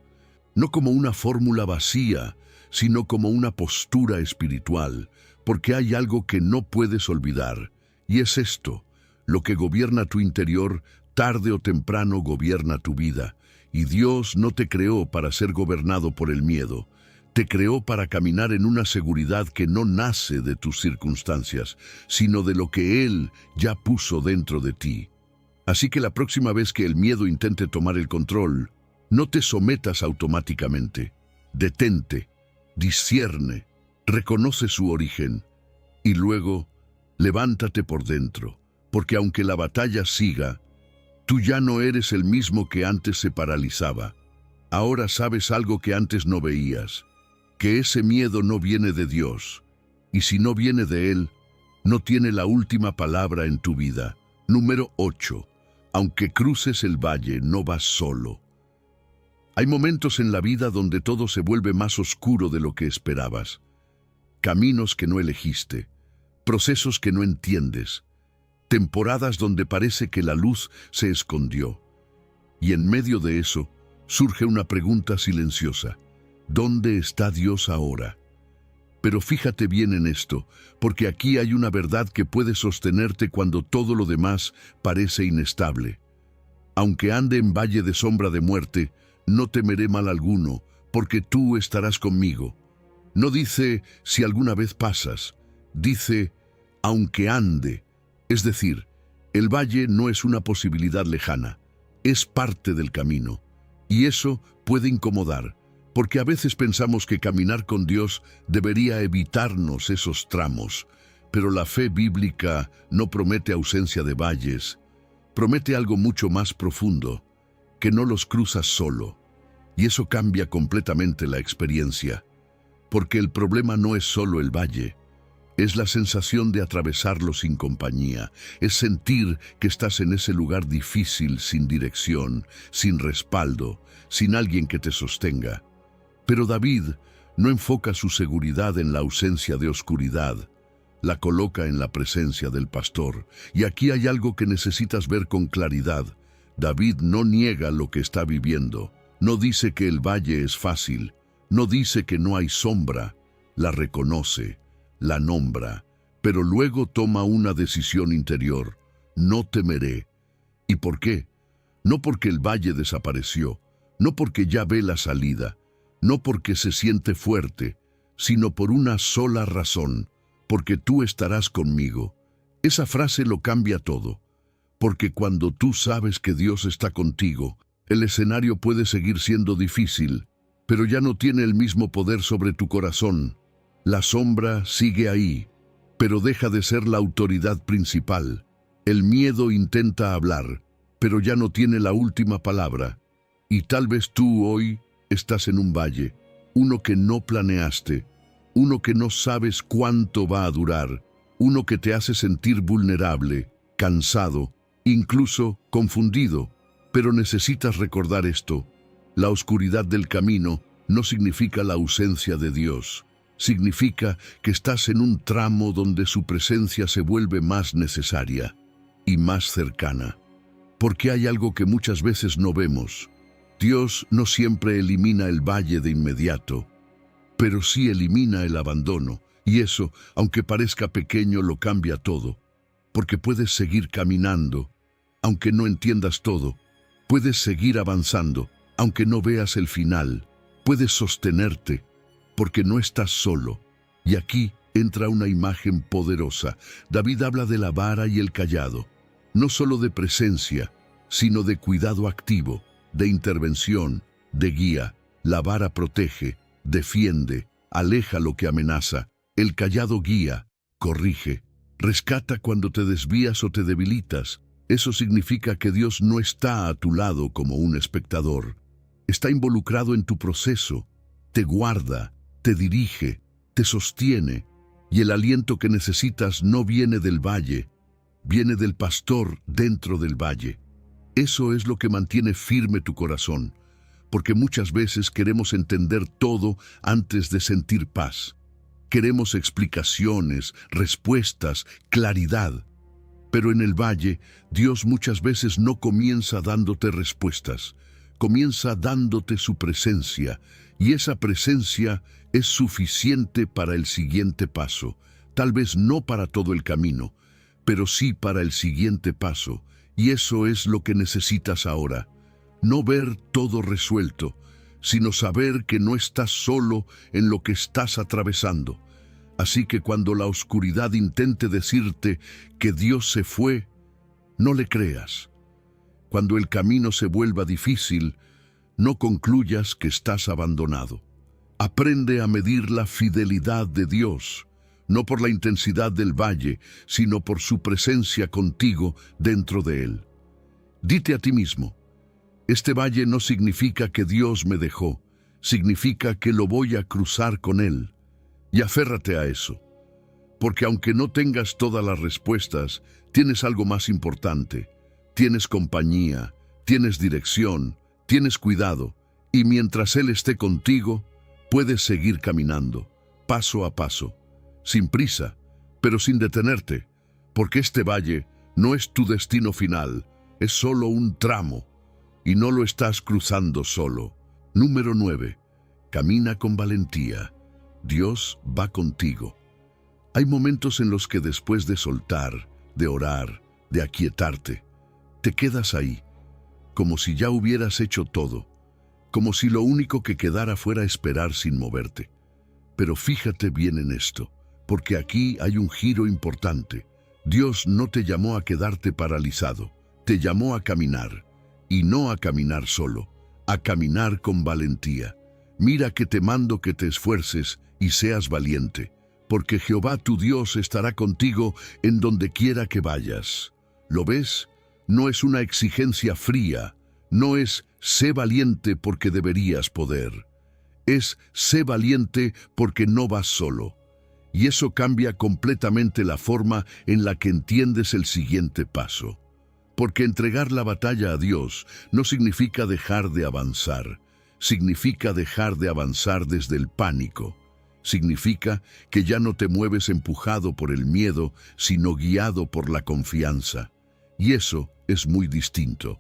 No como una fórmula vacía, sino como una postura espiritual, porque hay algo que no puedes olvidar, y es esto: lo que gobierna tu interior, tarde o temprano gobierna tu vida, y Dios no te creó para ser gobernado por el miedo. Te creó para caminar en una seguridad que no nace de tus circunstancias, sino de lo que Él ya puso dentro de ti. Así que la próxima vez que el miedo intente tomar el control, no te sometas automáticamente. Detente, discierne, reconoce su origen y luego levántate por dentro, porque aunque la batalla siga, tú ya no eres el mismo que antes se paralizaba. Ahora sabes algo que antes no veías: que ese miedo no viene de Dios, y si no viene de Él, no tiene la última palabra en tu vida. Número 8. Aunque cruces el valle, no vas solo. Hay momentos en la vida donde todo se vuelve más oscuro de lo que esperabas. Caminos que no elegiste, procesos que no entiendes, temporadas donde parece que la luz se escondió. Y en medio de eso, surge una pregunta silenciosa: ¿dónde está Dios ahora? Pero fíjate bien en esto, porque aquí hay una verdad que puede sostenerte cuando todo lo demás parece inestable. Aunque ande en valle de sombra de muerte, no temeré mal alguno, porque tú estarás conmigo. No dice si alguna vez pasas, dice aunque ande. Es decir, el valle no es una posibilidad lejana, es parte del camino. Y eso puede incomodar, porque a veces pensamos que caminar con Dios debería evitarnos esos tramos, pero la fe bíblica no promete ausencia de valles, promete algo mucho más profundo, que no los cruzas solo. Y eso cambia completamente la experiencia, porque el problema no es solo el valle, es la sensación de atravesarlo sin compañía, es sentir que estás en ese lugar difícil sin dirección, sin respaldo, sin alguien que te sostenga. Pero David no enfoca su seguridad en la ausencia de oscuridad, la coloca en la presencia del pastor. Y aquí hay algo que necesitas ver con claridad. David no niega lo que está viviendo, no dice que el valle es fácil, no dice que no hay sombra, la reconoce, la nombra, pero luego toma una decisión interior: no temeré. ¿Y por qué? No porque el valle desapareció, no porque ya ve la salida, no porque se siente fuerte, sino por una sola razón: porque tú estarás conmigo. Esa frase lo cambia todo, porque cuando tú sabes que Dios está contigo, el escenario puede seguir siendo difícil, pero ya no tiene el mismo poder sobre tu corazón. La sombra sigue ahí, pero deja de ser la autoridad principal. El miedo intenta hablar, pero ya no tiene la última palabra. Y tal vez tú hoy estás en un valle, uno que no planeaste, uno que no sabes cuánto va a durar, uno que te hace sentir vulnerable, cansado, incluso confundido. Pero necesitas recordar esto: la oscuridad del camino no significa la ausencia de Dios. Significa que estás en un tramo donde su presencia se vuelve más necesaria y más cercana. Porque hay algo que muchas veces no vemos. Dios no siempre elimina el valle de inmediato, pero sí elimina el abandono. Y eso, aunque parezca pequeño, lo cambia todo. Porque puedes seguir caminando, aunque no entiendas todo. Puedes seguir avanzando, aunque no veas el final. Puedes sostenerte, porque no estás solo. Y aquí entra una imagen poderosa. David habla de la vara y el cayado, no solo de presencia, sino de cuidado activo, de intervención, de guía. La vara protege, defiende, aleja lo que amenaza. El cayado guía, corrige, rescata cuando te desvías o te debilitas. Eso significa que Dios no está a tu lado como un espectador. Está involucrado en tu proceso, te guarda, te dirige, te sostiene, y el aliento que necesitas no viene del valle, viene del pastor dentro del valle. Eso es lo que mantiene firme tu corazón, porque muchas veces queremos entender todo antes de sentir paz. Queremos explicaciones, respuestas, claridad. Pero en el valle, Dios muchas veces no comienza dándote respuestas, comienza dándote su presencia, y esa presencia es suficiente para el siguiente paso. Tal vez no para todo el camino, pero sí para el siguiente paso, y eso es lo que necesitas ahora. No ver todo resuelto, sino saber que no estás solo en lo que estás atravesando. Así que cuando la oscuridad intente decirte que Dios se fue, no le creas. Cuando el camino se vuelva difícil, no concluyas que estás abandonado. Aprende a medir la fidelidad de Dios, no por la intensidad del valle, sino por su presencia contigo dentro de él. Dite a ti mismo: este valle no significa que Dios me dejó, significa que lo voy a cruzar con él. Y aférrate a eso, porque aunque no tengas todas las respuestas, tienes algo más importante. Tienes compañía, tienes dirección, tienes cuidado, y mientras Él esté contigo, puedes seguir caminando, paso a paso, sin prisa, pero sin detenerte, porque este valle no es tu destino final, es solo un tramo, y no lo estás cruzando solo. Número 9. Camina con valentía. Dios va contigo. Hay momentos en los que después de soltar, de orar, de aquietarte, te quedas ahí, como si ya hubieras hecho todo, como si lo único que quedara fuera esperar sin moverte. Pero fíjate bien en esto, porque aquí hay un giro importante. Dios no te llamó a quedarte paralizado, te llamó a caminar, y no a caminar solo, a caminar con valentía. Mira que te mando que te esfuerces y seas valiente, porque Jehová tu Dios estará contigo en donde quiera que vayas. ¿Lo ves? No es una exigencia fría, no es sé valiente porque deberías poder. Es sé valiente porque no vas solo. Y eso cambia completamente la forma en la que entiendes el siguiente paso. Porque entregar la batalla a Dios no significa dejar de avanzar, significa dejar de avanzar desde el pánico. Significa que ya no te mueves empujado por el miedo, sino guiado por la confianza. Y eso es muy distinto.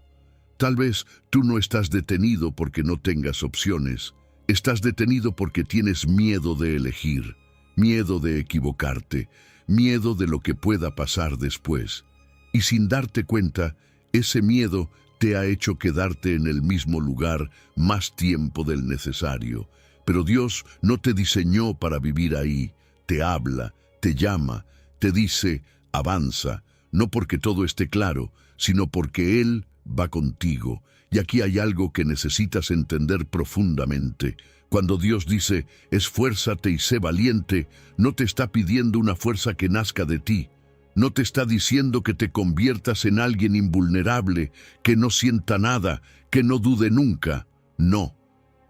Tal vez tú no estás detenido porque no tengas opciones. Estás detenido porque tienes miedo de elegir, miedo de equivocarte, miedo de lo que pueda pasar después. Y sin darte cuenta, ese miedo te ha hecho quedarte en el mismo lugar más tiempo del necesario. Pero Dios no te diseñó para vivir ahí. Te habla, te llama, te dice, avanza, no porque todo esté claro, sino porque Él va contigo. Y aquí hay algo que necesitas entender profundamente. Cuando Dios dice, esfuérzate y sé valiente, no te está pidiendo una fuerza que nazca de ti. No te está diciendo que te conviertas en alguien invulnerable, que no sienta nada, que no dude nunca. No.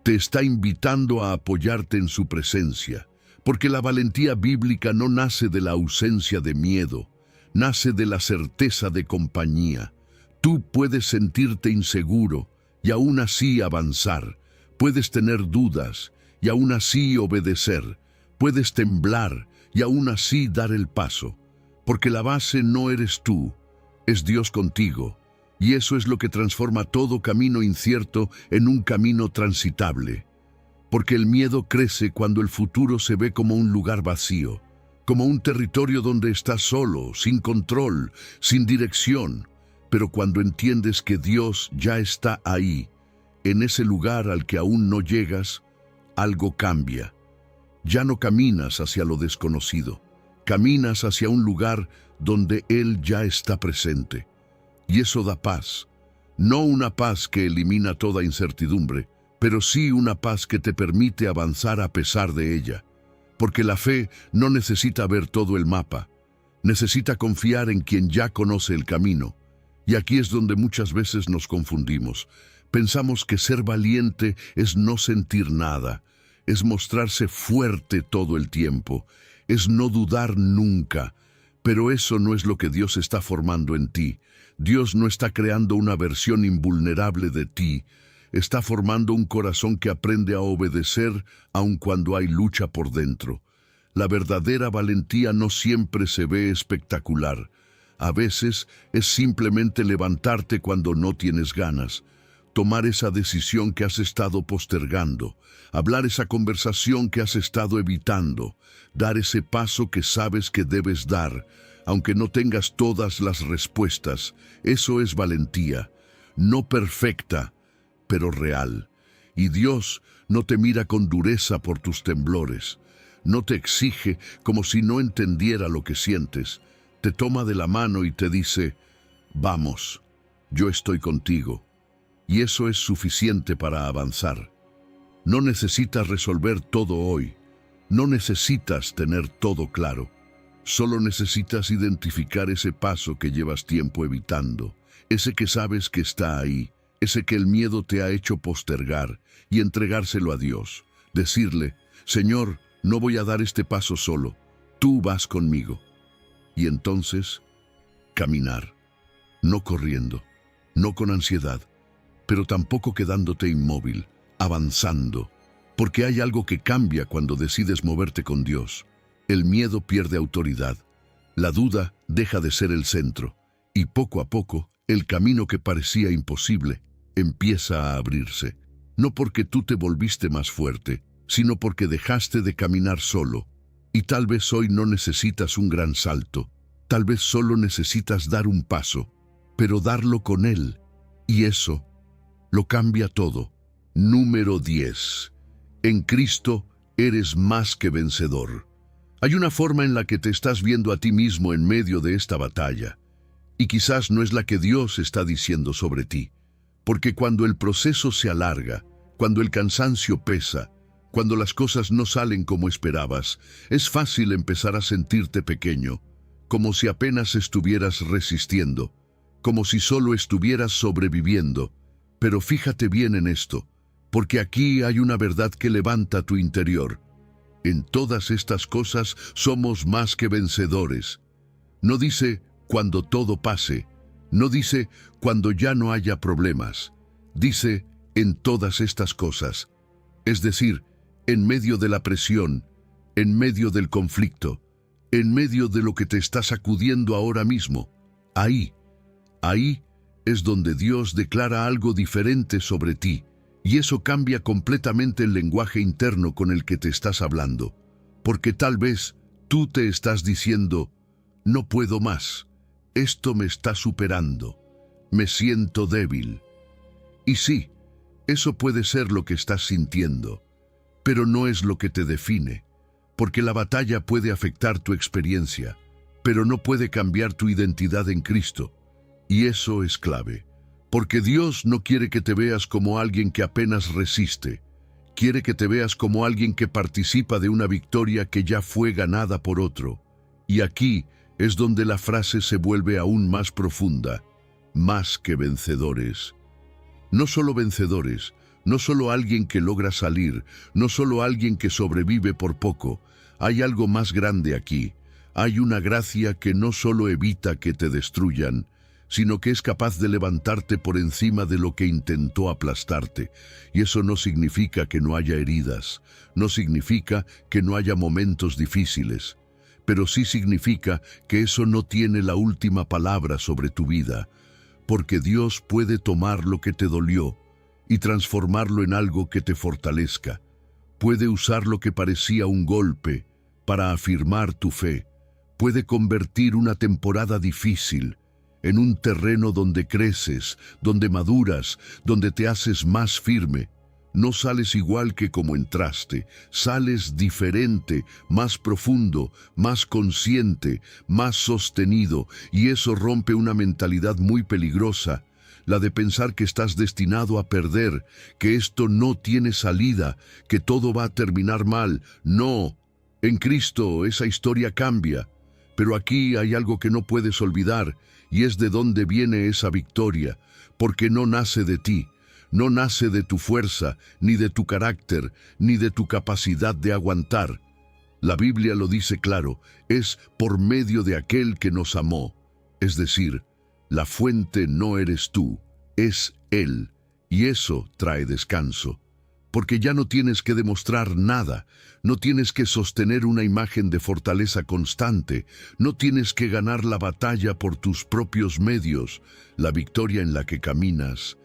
Te está invitando a apoyarte en su presencia, porque la valentía bíblica no nace de la ausencia de miedo, nace de la certeza de compañía. Tú puedes sentirte inseguro y aún así avanzar, puedes tener dudas y aún así obedecer, puedes temblar y aún así dar el paso, porque la base no eres tú, es Dios contigo. Y eso es lo que transforma todo camino incierto en un camino transitable. Porque el miedo crece cuando el futuro se ve como un lugar vacío, como un territorio donde estás solo, sin control, sin dirección. Pero cuando entiendes que Dios ya está ahí, en ese lugar al que aún no llegas, algo cambia. Ya no caminas hacia lo desconocido, caminas hacia un lugar donde Él ya está presente. Y eso da paz, no una paz que elimina toda incertidumbre, pero sí una paz que te permite avanzar a pesar de ella. Porque la fe no necesita ver todo el mapa, necesita confiar en quien ya conoce el camino. Y aquí es donde muchas veces nos confundimos. Pensamos que ser valiente es no sentir nada, es mostrarse fuerte todo el tiempo, es no dudar nunca. Pero eso no es lo que Dios está formando en ti. Dios no está creando una versión invulnerable de ti. Está formando un corazón que aprende a obedecer aun cuando hay lucha por dentro. La verdadera valentía no siempre se ve espectacular. A veces es simplemente levantarte cuando no tienes ganas, tomar esa decisión que has estado postergando, hablar esa conversación que has estado evitando, dar ese paso que sabes que debes dar, aunque no tengas todas las respuestas. Eso es valentía, no perfecta, pero real. Y Dios no te mira con dureza por tus temblores, no te exige como si no entendiera lo que sientes. Te toma de la mano y te dice, vamos, yo estoy contigo. Y eso es suficiente para avanzar. No necesitas resolver todo hoy, no necesitas tener todo claro. Solo necesitas identificar ese paso que llevas tiempo evitando, ese que sabes que está ahí, ese que el miedo te ha hecho postergar, y entregárselo a Dios. Decirle, Señor, no voy a dar este paso solo, tú vas conmigo. Y entonces, caminar, no corriendo, no con ansiedad, pero tampoco quedándote inmóvil, avanzando, porque hay algo que cambia cuando decides moverte con Dios. El miedo pierde autoridad, la duda deja de ser el centro, y poco a poco, el camino que parecía imposible empieza a abrirse, no porque tú te volviste más fuerte, sino porque dejaste de caminar solo. Y tal vez hoy no necesitas un gran salto, tal vez solo necesitas dar un paso, pero darlo con Él, y eso lo cambia todo. Número 10. En Cristo eres más que vencedor. Hay una forma en la que te estás viendo a ti mismo en medio de esta batalla, y quizás no es la que Dios está diciendo sobre ti, porque cuando el proceso se alarga, cuando el cansancio pesa, cuando las cosas no salen como esperabas, es fácil empezar a sentirte pequeño, como si apenas estuvieras resistiendo, como si solo estuvieras sobreviviendo. Pero fíjate bien en esto, porque aquí hay una verdad que levanta tu interior. En todas estas cosas somos más que vencedores. No dice cuando todo pase, no dice cuando ya no haya problemas. Dice en todas estas cosas. Es decir, en medio de la presión, en medio del conflicto, en medio de lo que te está sacudiendo ahora mismo. Ahí es donde Dios declara algo diferente sobre ti, y eso cambia completamente el lenguaje interno con el que te estás hablando, porque tal vez tú te estás diciendo, no puedo más, esto me está superando, me siento débil. Y sí, eso puede ser lo que estás sintiendo, pero no es lo que te define, porque la batalla puede afectar tu experiencia, pero no puede cambiar tu identidad en Cristo. Y eso es clave, porque Dios no quiere que te veas como alguien que apenas resiste, quiere que te veas como alguien que participa de una victoria que ya fue ganada por otro. Y aquí es donde la frase se vuelve aún más profunda, más que vencedores. No solo vencedores, no solo alguien que logra salir, no solo alguien que sobrevive por poco, hay algo más grande aquí. Hay una gracia que no solo evita que te destruyan, sino que es capaz de levantarte por encima de lo que intentó aplastarte. Y eso no significa que no haya heridas, no significa que no haya momentos difíciles, pero sí significa que eso no tiene la última palabra sobre tu vida, porque Dios puede tomar lo que te dolió y transformarlo en algo que te fortalezca. Puede usar lo que parecía un golpe para afirmar tu fe. Puede convertir una temporada difícil en un terreno donde creces, donde maduras, donde te haces más firme. No sales igual que como entraste, sales diferente, más profundo, más consciente, más sostenido, y eso rompe una mentalidad muy peligrosa, la de pensar que estás destinado a perder, que esto no tiene salida, que todo va a terminar mal. No, en Cristo esa historia cambia, pero aquí hay algo que no puedes olvidar, y es de dónde viene esa victoria, porque no nace de ti. No nace de tu fuerza, ni de tu carácter, ni de tu capacidad de aguantar. La Biblia lo dice claro, es por medio de aquel que nos amó. Es decir, la fuente no eres tú, es Él, y eso trae descanso. Porque ya no tienes que demostrar nada, no tienes que sostener una imagen de fortaleza constante, no tienes que ganar la batalla por tus propios medios. La victoria en la que caminas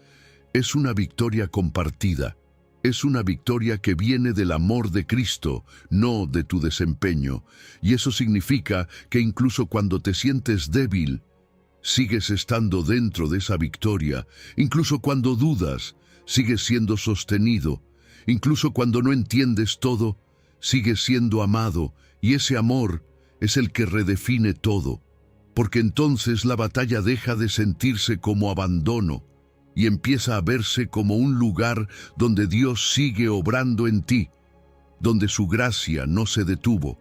es una victoria compartida, es una victoria que viene del amor de Cristo, no de tu desempeño. Y eso significa que incluso cuando te sientes débil, sigues estando dentro de esa victoria. Incluso cuando dudas, sigues siendo sostenido. Incluso cuando no entiendes todo, sigues siendo amado. Y ese amor es el que redefine todo. Porque entonces la batalla deja de sentirse como abandono y empieza a verse como un lugar donde Dios sigue obrando en ti, donde su gracia no se detuvo,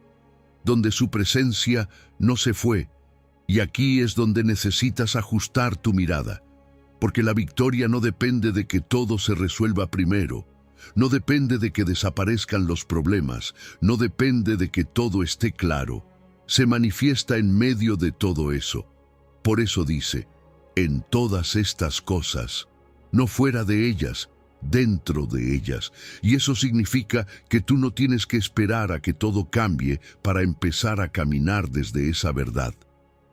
donde su presencia no se fue. Y aquí es donde necesitas ajustar tu mirada, porque la victoria no depende de que todo se resuelva primero, no depende de que desaparezcan los problemas, no depende de que todo esté claro. Se manifiesta en medio de todo eso. Por eso dice, en todas estas cosas, no fuera de ellas, dentro de ellas. Y eso significa que tú no tienes que esperar a que todo cambie para empezar a caminar desde esa verdad.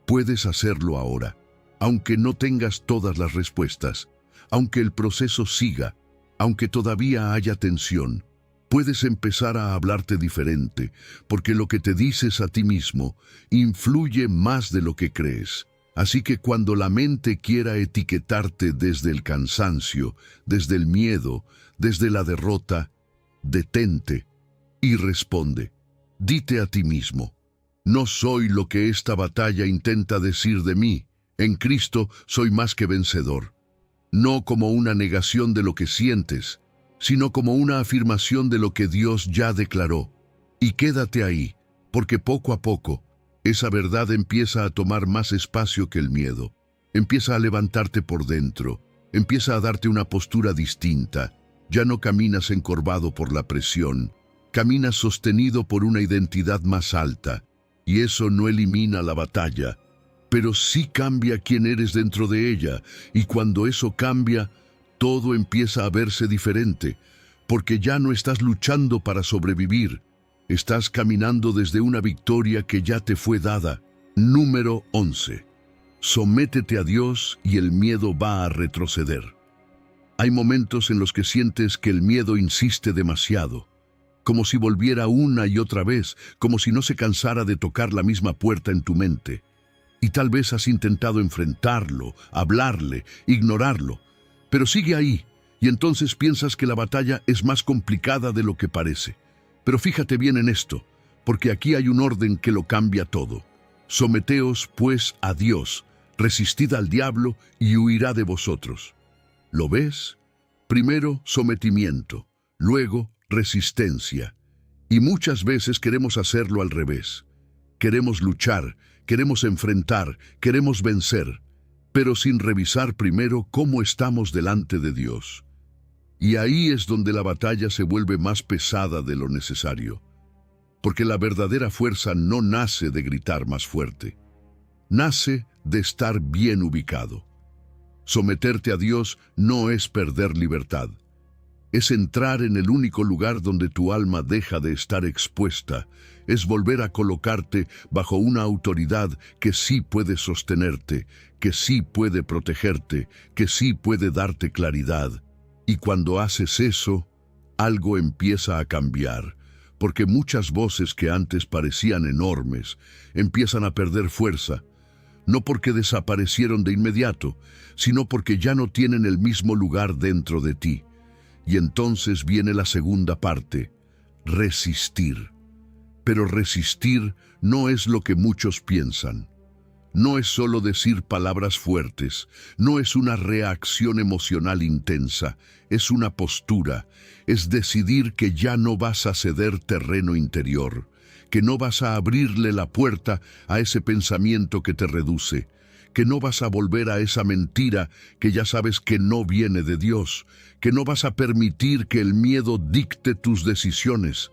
Puedes hacerlo ahora, aunque no tengas todas las respuestas, aunque el proceso siga, aunque todavía haya tensión. Puedes empezar a hablarte diferente, porque lo que te dices a ti mismo influye más de lo que crees. Así que cuando la mente quiera etiquetarte desde el cansancio, desde el miedo, desde la derrota, detente y responde. Dite a ti mismo, no soy lo que esta batalla intenta decir de mí. En Cristo soy más que vencedor. No como una negación de lo que sientes, sino como una afirmación de lo que Dios ya declaró. Y quédate ahí, porque poco a poco, esa verdad empieza a tomar más espacio que el miedo. Empieza a levantarte por dentro, empieza a darte una postura distinta. Ya no caminas encorvado por la presión, caminas sostenido por una identidad más alta. Y eso no elimina la batalla, pero sí cambia quién eres dentro de ella. Y cuando eso cambia, todo empieza a verse diferente, porque ya no estás luchando para sobrevivir, estás caminando desde una victoria que ya te fue dada. Número 11. Sométete a Dios y el miedo va a retroceder. Hay momentos en los que sientes que el miedo insiste demasiado, como si volviera una y otra vez, como si no se cansara de tocar la misma puerta en tu mente. Y tal vez has intentado enfrentarlo, hablarle, ignorarlo, pero sigue ahí, y entonces piensas que la batalla es más complicada de lo que parece. Pero fíjate bien en esto, porque aquí hay un orden que lo cambia todo. Someteos, pues, a Dios, resistid al diablo y huirá de vosotros. ¿Lo ves? Primero sometimiento, luego resistencia. Y muchas veces queremos hacerlo al revés. Queremos luchar, queremos enfrentar, queremos vencer, pero sin revisar primero cómo estamos delante de Dios. Y ahí es donde la batalla se vuelve más pesada de lo necesario, porque la verdadera fuerza no nace de gritar más fuerte, nace de estar bien ubicado. Someterte a Dios no es perder libertad, es entrar en el único lugar donde tu alma deja de estar expuesta, es volver a colocarte bajo una autoridad que sí puede sostenerte, que sí puede protegerte, que sí puede darte claridad. Y cuando haces eso, algo empieza a cambiar, porque muchas voces que antes parecían enormes empiezan a perder fuerza, no porque desaparecieron de inmediato, sino porque ya no tienen el mismo lugar dentro de ti. Y entonces viene la segunda parte, resistir. Pero resistir no es lo que muchos piensan. No es solo decir palabras fuertes, no es una reacción emocional intensa, es una postura, es decidir que ya no vas a ceder terreno interior, que no vas a abrirle la puerta a ese pensamiento que te reduce, que no vas a volver a esa mentira que ya sabes que no viene de Dios, que no vas a permitir que el miedo dicte tus decisiones.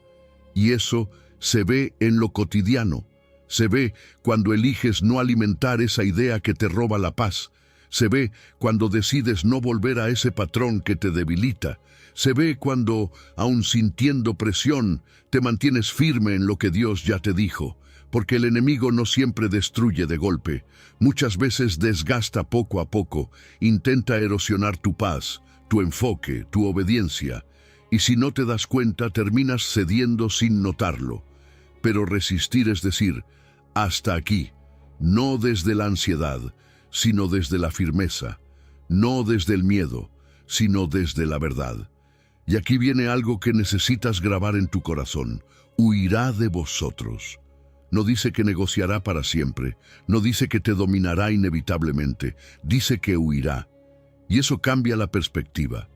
Y eso se ve en lo cotidiano. Se ve cuando eliges no alimentar esa idea que te roba la paz. Se ve cuando decides no volver a ese patrón que te debilita. Se ve cuando, aun sintiendo presión, te mantienes firme en lo que Dios ya te dijo. Porque el enemigo no siempre destruye de golpe. Muchas veces desgasta poco a poco, intenta erosionar tu paz, tu enfoque, tu obediencia. Y si no te das cuenta, terminas cediendo sin notarlo. Pero resistir es decir, hasta aquí, no desde la ansiedad, sino desde la firmeza, no desde el miedo, sino desde la verdad. Y aquí viene algo que necesitas grabar en tu corazón: huirá de vosotros. No dice que negociará para siempre, no dice que te dominará inevitablemente, dice que huirá. Y eso cambia la perspectiva,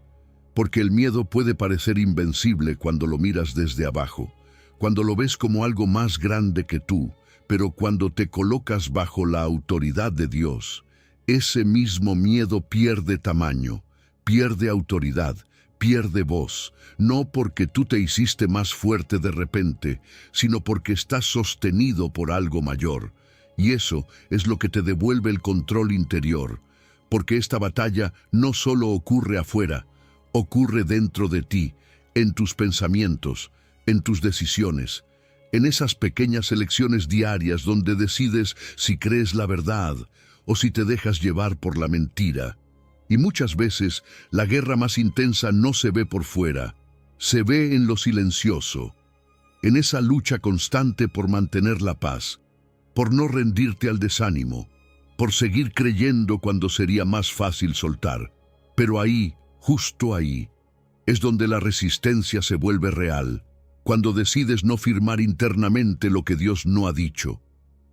porque el miedo puede parecer invencible cuando lo miras desde abajo, cuando lo ves como algo más grande que tú, pero cuando te colocas bajo la autoridad de Dios, ese mismo miedo pierde tamaño, pierde autoridad, pierde voz, no porque tú te hiciste más fuerte de repente, sino porque estás sostenido por algo mayor. Y eso es lo que te devuelve el control interior, porque esta batalla no solo ocurre afuera, ocurre dentro de ti, en tus pensamientos, en tus decisiones, en esas pequeñas elecciones diarias donde decides si crees la verdad o si te dejas llevar por la mentira. Y muchas veces la guerra más intensa no se ve por fuera, se ve en lo silencioso, en esa lucha constante por mantener la paz, por no rendirte al desánimo, por seguir creyendo cuando sería más fácil soltar. Pero ahí, justo ahí, es donde la resistencia se vuelve real, cuando decides no firmar internamente lo que Dios no ha dicho,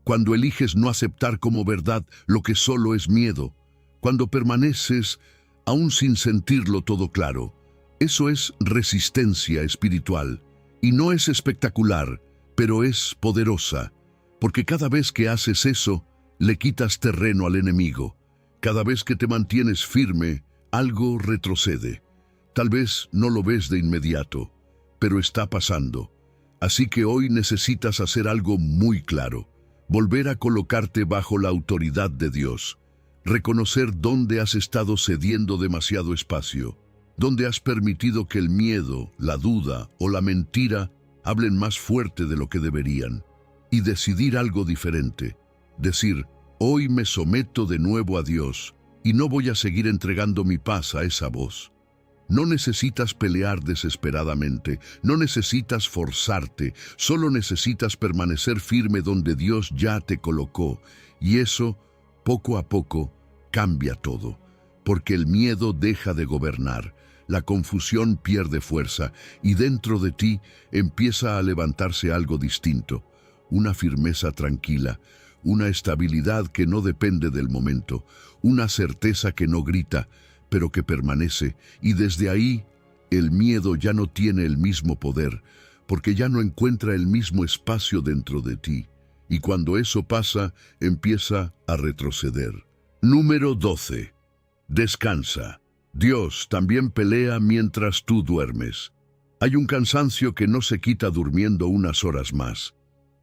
cuando eliges no aceptar como verdad lo que solo es miedo, cuando permaneces aún sin sentirlo todo claro. Eso es resistencia espiritual, y no es espectacular, pero es poderosa, porque cada vez que haces eso, le quitas terreno al enemigo. Cada vez que te mantienes firme, algo retrocede. Tal vez no lo ves de inmediato, pero está pasando. Así que hoy necesitas hacer algo muy claro: volver a colocarte bajo la autoridad de Dios, Reconocer dónde has estado cediendo demasiado espacio, dónde has permitido que el miedo, la duda o la mentira hablen más fuerte de lo que deberían. Y decidir algo diferente. Decir, hoy me someto de nuevo a Dios y no voy a seguir entregando mi paz a esa voz. No necesitas pelear desesperadamente, no necesitas forzarte, solo necesitas permanecer firme donde Dios ya te colocó. Y eso, poco a poco, cambia todo, porque el miedo deja de gobernar, la confusión pierde fuerza y dentro de ti empieza a levantarse algo distinto, una firmeza tranquila, una estabilidad que no depende del momento, una certeza que no grita, pero que permanece, y desde ahí el miedo ya no tiene el mismo poder, porque ya no encuentra el mismo espacio dentro de ti. Y cuando eso pasa, empieza a retroceder. Número 12. Descansa. Dios también pelea mientras tú duermes. Hay un cansancio que no se quita durmiendo unas horas más.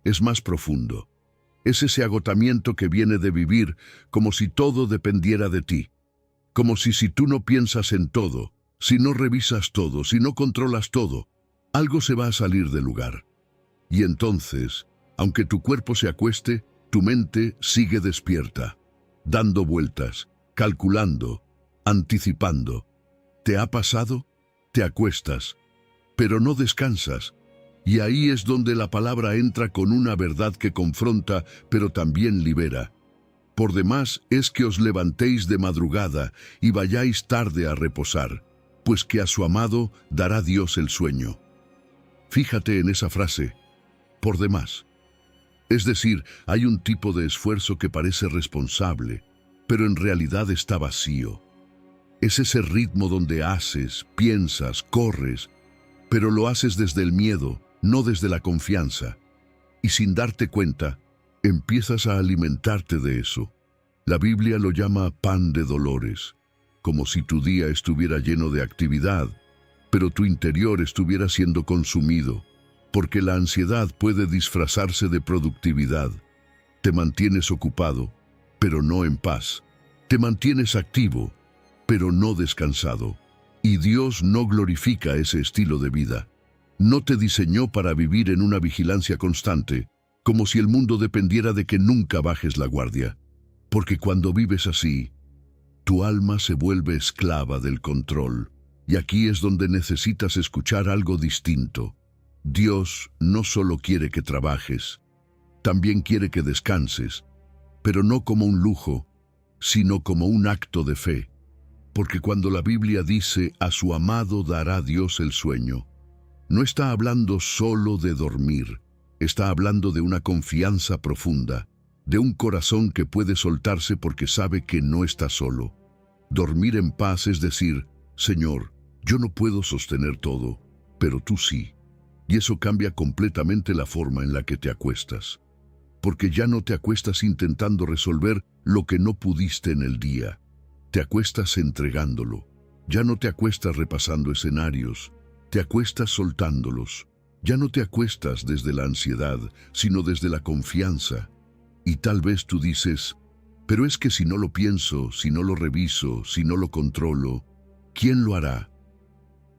Es más profundo. Es ese agotamiento que viene de vivir como si todo dependiera de ti. Como si tú no piensas en todo, si no revisas todo, si no controlas todo, algo se va a salir del lugar. Y entonces, aunque tu cuerpo se acueste, tu mente sigue despierta, dando vueltas, calculando, anticipando. ¿Te ha pasado? Te acuestas, pero no descansas. Y ahí es donde la palabra entra con una verdad que confronta, pero también libera. Por demás es que os levantéis de madrugada y vayáis tarde a reposar, pues que a su amado dará Dios el sueño. Fíjate en esa frase, por demás. Es decir, hay un tipo de esfuerzo que parece responsable, pero en realidad está vacío. Es ese ritmo donde haces, piensas, corres, pero lo haces desde el miedo, no desde la confianza. Y sin darte cuenta, empiezas a alimentarte de eso. La Biblia lo llama pan de dolores, como si tu día estuviera lleno de actividad, pero tu interior estuviera siendo consumido, porque la ansiedad puede disfrazarse de productividad. Te mantienes ocupado, pero no en paz. Te mantienes activo, pero no descansado. Y Dios no glorifica ese estilo de vida. No te diseñó para vivir en una vigilancia constante, como si el mundo dependiera de que nunca bajes la guardia. Porque cuando vives así, tu alma se vuelve esclava del control. Y aquí es donde necesitas escuchar algo distinto. Dios no solo quiere que trabajes, también quiere que descanses, pero no como un lujo, sino como un acto de fe. Porque cuando la Biblia dice, a su amado dará Dios el sueño, no está hablando solo de dormir, está hablando de una confianza profunda, de un corazón que puede soltarse porque sabe que no está solo. Dormir en paz es decir, Señor, yo no puedo sostener todo, pero tú sí. Y eso cambia completamente la forma en la que te acuestas. Porque ya no te acuestas intentando resolver lo que no pudiste en el día. Te acuestas entregándolo. Ya no te acuestas repasando escenarios. Te acuestas soltándolos. Ya no te acuestas desde la ansiedad, sino desde la confianza. Y tal vez tú dices, pero es que si no lo pienso, si no lo reviso, si no lo controlo, ¿quién lo hará?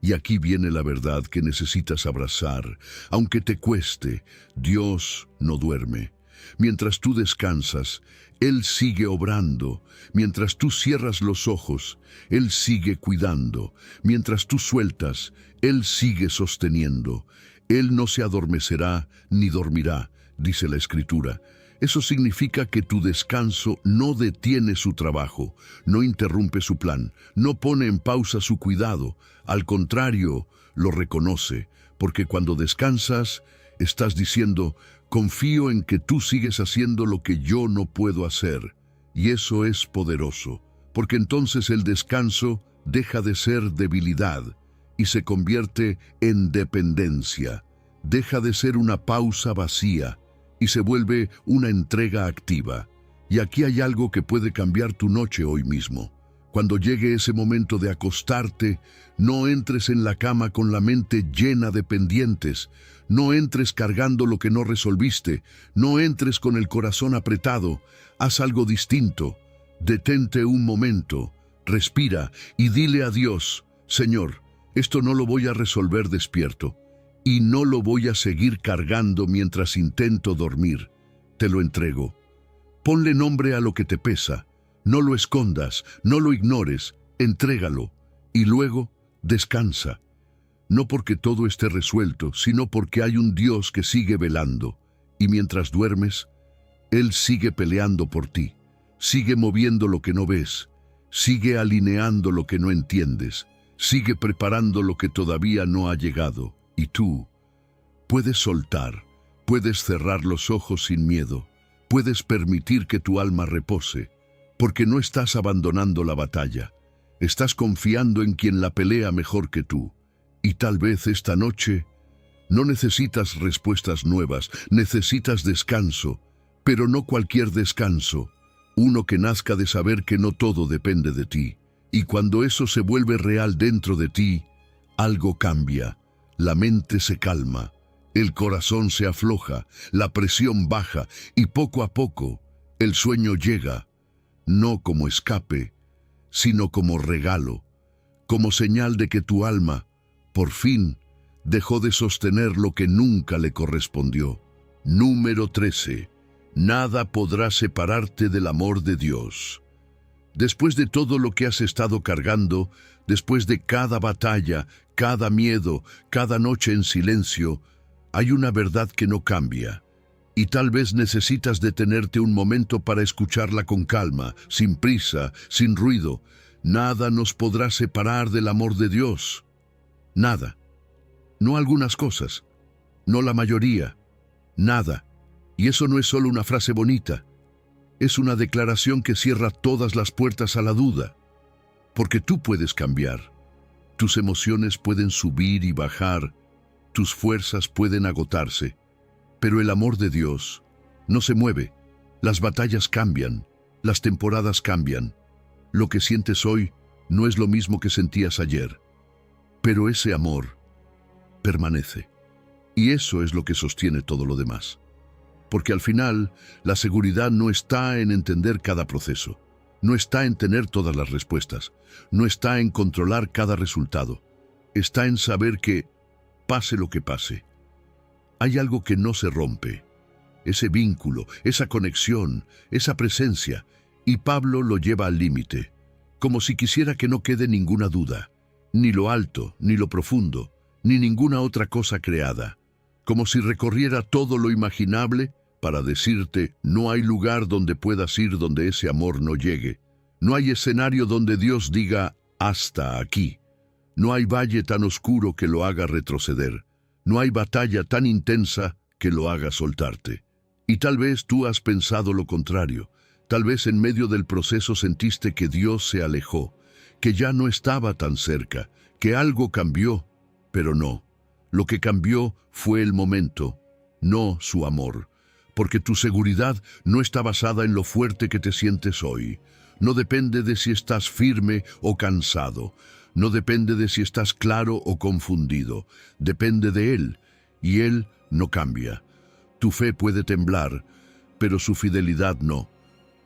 Y aquí viene la verdad que necesitas abrazar. Aunque te cueste, Dios no duerme. Mientras tú descansas, Él sigue obrando. Mientras tú cierras los ojos, Él sigue cuidando. Mientras tú sueltas, Él sigue sosteniendo. Él no se adormecerá ni dormirá, dice la Escritura. Eso significa que tu descanso no detiene su trabajo, no interrumpe su plan, no pone en pausa su cuidado. Al contrario, lo reconoce, porque cuando descansas, estás diciendo, confío en que tú sigues haciendo lo que yo no puedo hacer. Y eso es poderoso, porque entonces el descanso deja de ser debilidad y se convierte en dependencia. Deja de ser una pausa vacía y se vuelve una entrega activa. Y aquí hay algo que puede cambiar tu noche hoy mismo. Cuando llegue ese momento de acostarte, no entres en la cama con la mente llena de pendientes. No entres cargando lo que no resolviste. No entres con el corazón apretado. Haz algo distinto. Detente un momento, respira y dile a Dios: Señor, esto no lo voy a resolver despierto y no lo voy a seguir cargando mientras intento dormir. Te lo entrego. Ponle nombre a lo que te pesa. No lo escondas, no lo ignores, entrégalo y luego descansa. No porque todo esté resuelto, sino porque hay un Dios que sigue velando y mientras duermes, Él sigue peleando por ti, sigue moviendo lo que no ves, sigue alineando lo que no entiendes, sigue preparando lo que todavía no ha llegado. Y tú puedes soltar, puedes cerrar los ojos sin miedo, puedes permitir que tu alma repose, porque no estás abandonando la batalla, estás confiando en quien la pelea mejor que tú. Y tal vez esta noche no necesitas respuestas nuevas, necesitas descanso, pero no cualquier descanso, uno que nazca de saber que no todo depende de ti. Y cuando eso se vuelve real dentro de ti, algo cambia, la mente se calma, el corazón se afloja, la presión baja y poco a poco el sueño llega, no como escape, sino como regalo, como señal de que tu alma, por fin, dejó de sostener lo que nunca le correspondió. Número 13. Nada podrá separarte del amor de Dios. Después de todo lo que has estado cargando, después de cada batalla, cada miedo, cada noche en silencio, hay una verdad que no cambia. Y tal vez necesitas detenerte un momento para escucharla con calma, sin prisa, sin ruido. Nada nos podrá separar del amor de Dios. Nada. No algunas cosas. No la mayoría. Nada. Y eso no es solo una frase bonita. Es una declaración que cierra todas las puertas a la duda. Porque tú puedes cambiar. Tus emociones pueden subir y bajar. Tus fuerzas pueden agotarse. Pero el amor de Dios no se mueve. Las batallas cambian. Las temporadas cambian. Lo que sientes hoy no es lo mismo que sentías ayer. Pero ese amor permanece. Y eso es lo que sostiene todo lo demás. Porque al final, la seguridad no está en entender cada proceso, no está en tener todas las respuestas, no está en controlar cada resultado, está en saber que, pase lo que pase, hay algo que no se rompe, ese vínculo, esa conexión, esa presencia, y Pablo lo lleva al límite, como si quisiera que no quede ninguna duda, ni lo alto, ni lo profundo, ni ninguna otra cosa creada, como si recorriera todo lo imaginable para decirte: no hay lugar donde puedas ir donde ese amor no llegue. No hay escenario donde Dios diga: hasta aquí. No hay valle tan oscuro que lo haga retroceder. No hay batalla tan intensa que lo haga soltarte. Y tal vez tú has pensado lo contrario. Tal vez en medio del proceso sentiste que Dios se alejó, que ya no estaba tan cerca, que algo cambió, pero no. Lo que cambió fue el momento, no su amor. Porque tu seguridad no está basada en lo fuerte que te sientes hoy. No depende de si estás firme o cansado. No depende de si estás claro o confundido. Depende de Él, y Él no cambia. Tu fe puede temblar, pero su fidelidad no.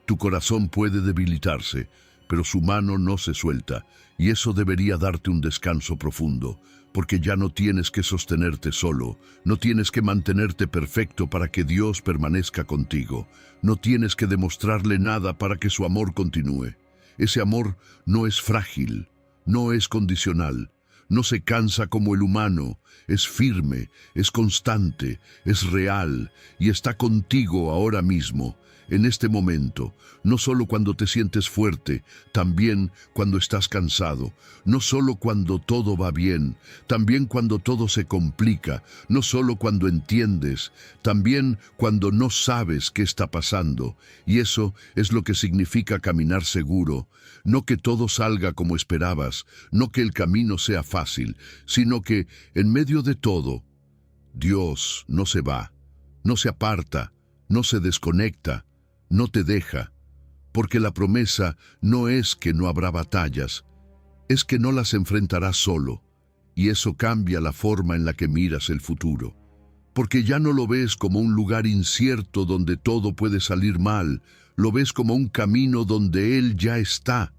Tu corazón puede debilitarse, pero su mano no se suelta, y eso debería darte un descanso profundo, porque ya no tienes que sostenerte solo, no tienes que mantenerte perfecto para que Dios permanezca contigo, no tienes que demostrarle nada para que su amor continúe. Ese amor no es frágil, no es condicional, no se cansa como el humano, es firme, es constante, es real y está contigo ahora mismo, en este momento, no solo cuando te sientes fuerte, también cuando estás cansado, no solo cuando todo va bien, también cuando todo se complica, no solo cuando entiendes, también cuando no sabes qué está pasando. Y eso es lo que significa caminar seguro, no que todo salga como esperabas, no que el camino sea fácil, sino que en medio de todo, Dios no se va, no se aparta, no se desconecta, no te deja, porque la promesa no es que no habrá batallas, es que no las enfrentarás solo, y eso cambia la forma en la que miras el futuro, porque ya no lo ves como un lugar incierto donde todo puede salir mal, lo ves como un camino donde Él ya está,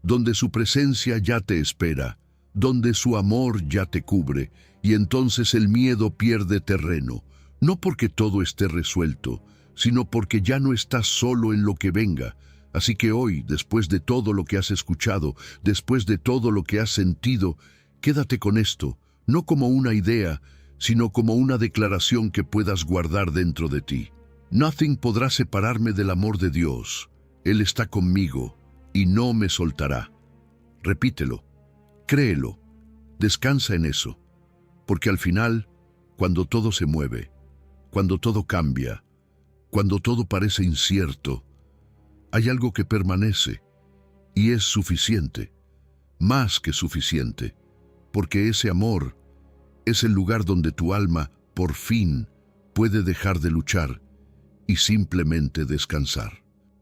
donde su presencia ya te espera, donde su amor ya te cubre, y entonces el miedo pierde terreno, no porque todo esté resuelto, sino porque ya no estás solo en lo que venga. Así que hoy, después de todo lo que has escuchado, después de todo lo que has sentido, quédate con esto, no como una idea, sino como una declaración que puedas guardar dentro de ti. Nothing podrá separarme del amor de Dios. Él está conmigo y no me soltará. Repítelo, créelo, descansa en eso, porque al final, cuando todo se mueve, cuando todo cambia, cuando todo parece incierto, hay algo que permanece y es suficiente, más que suficiente, porque ese amor es el lugar donde tu alma, por fin, puede dejar de luchar y simplemente descansar.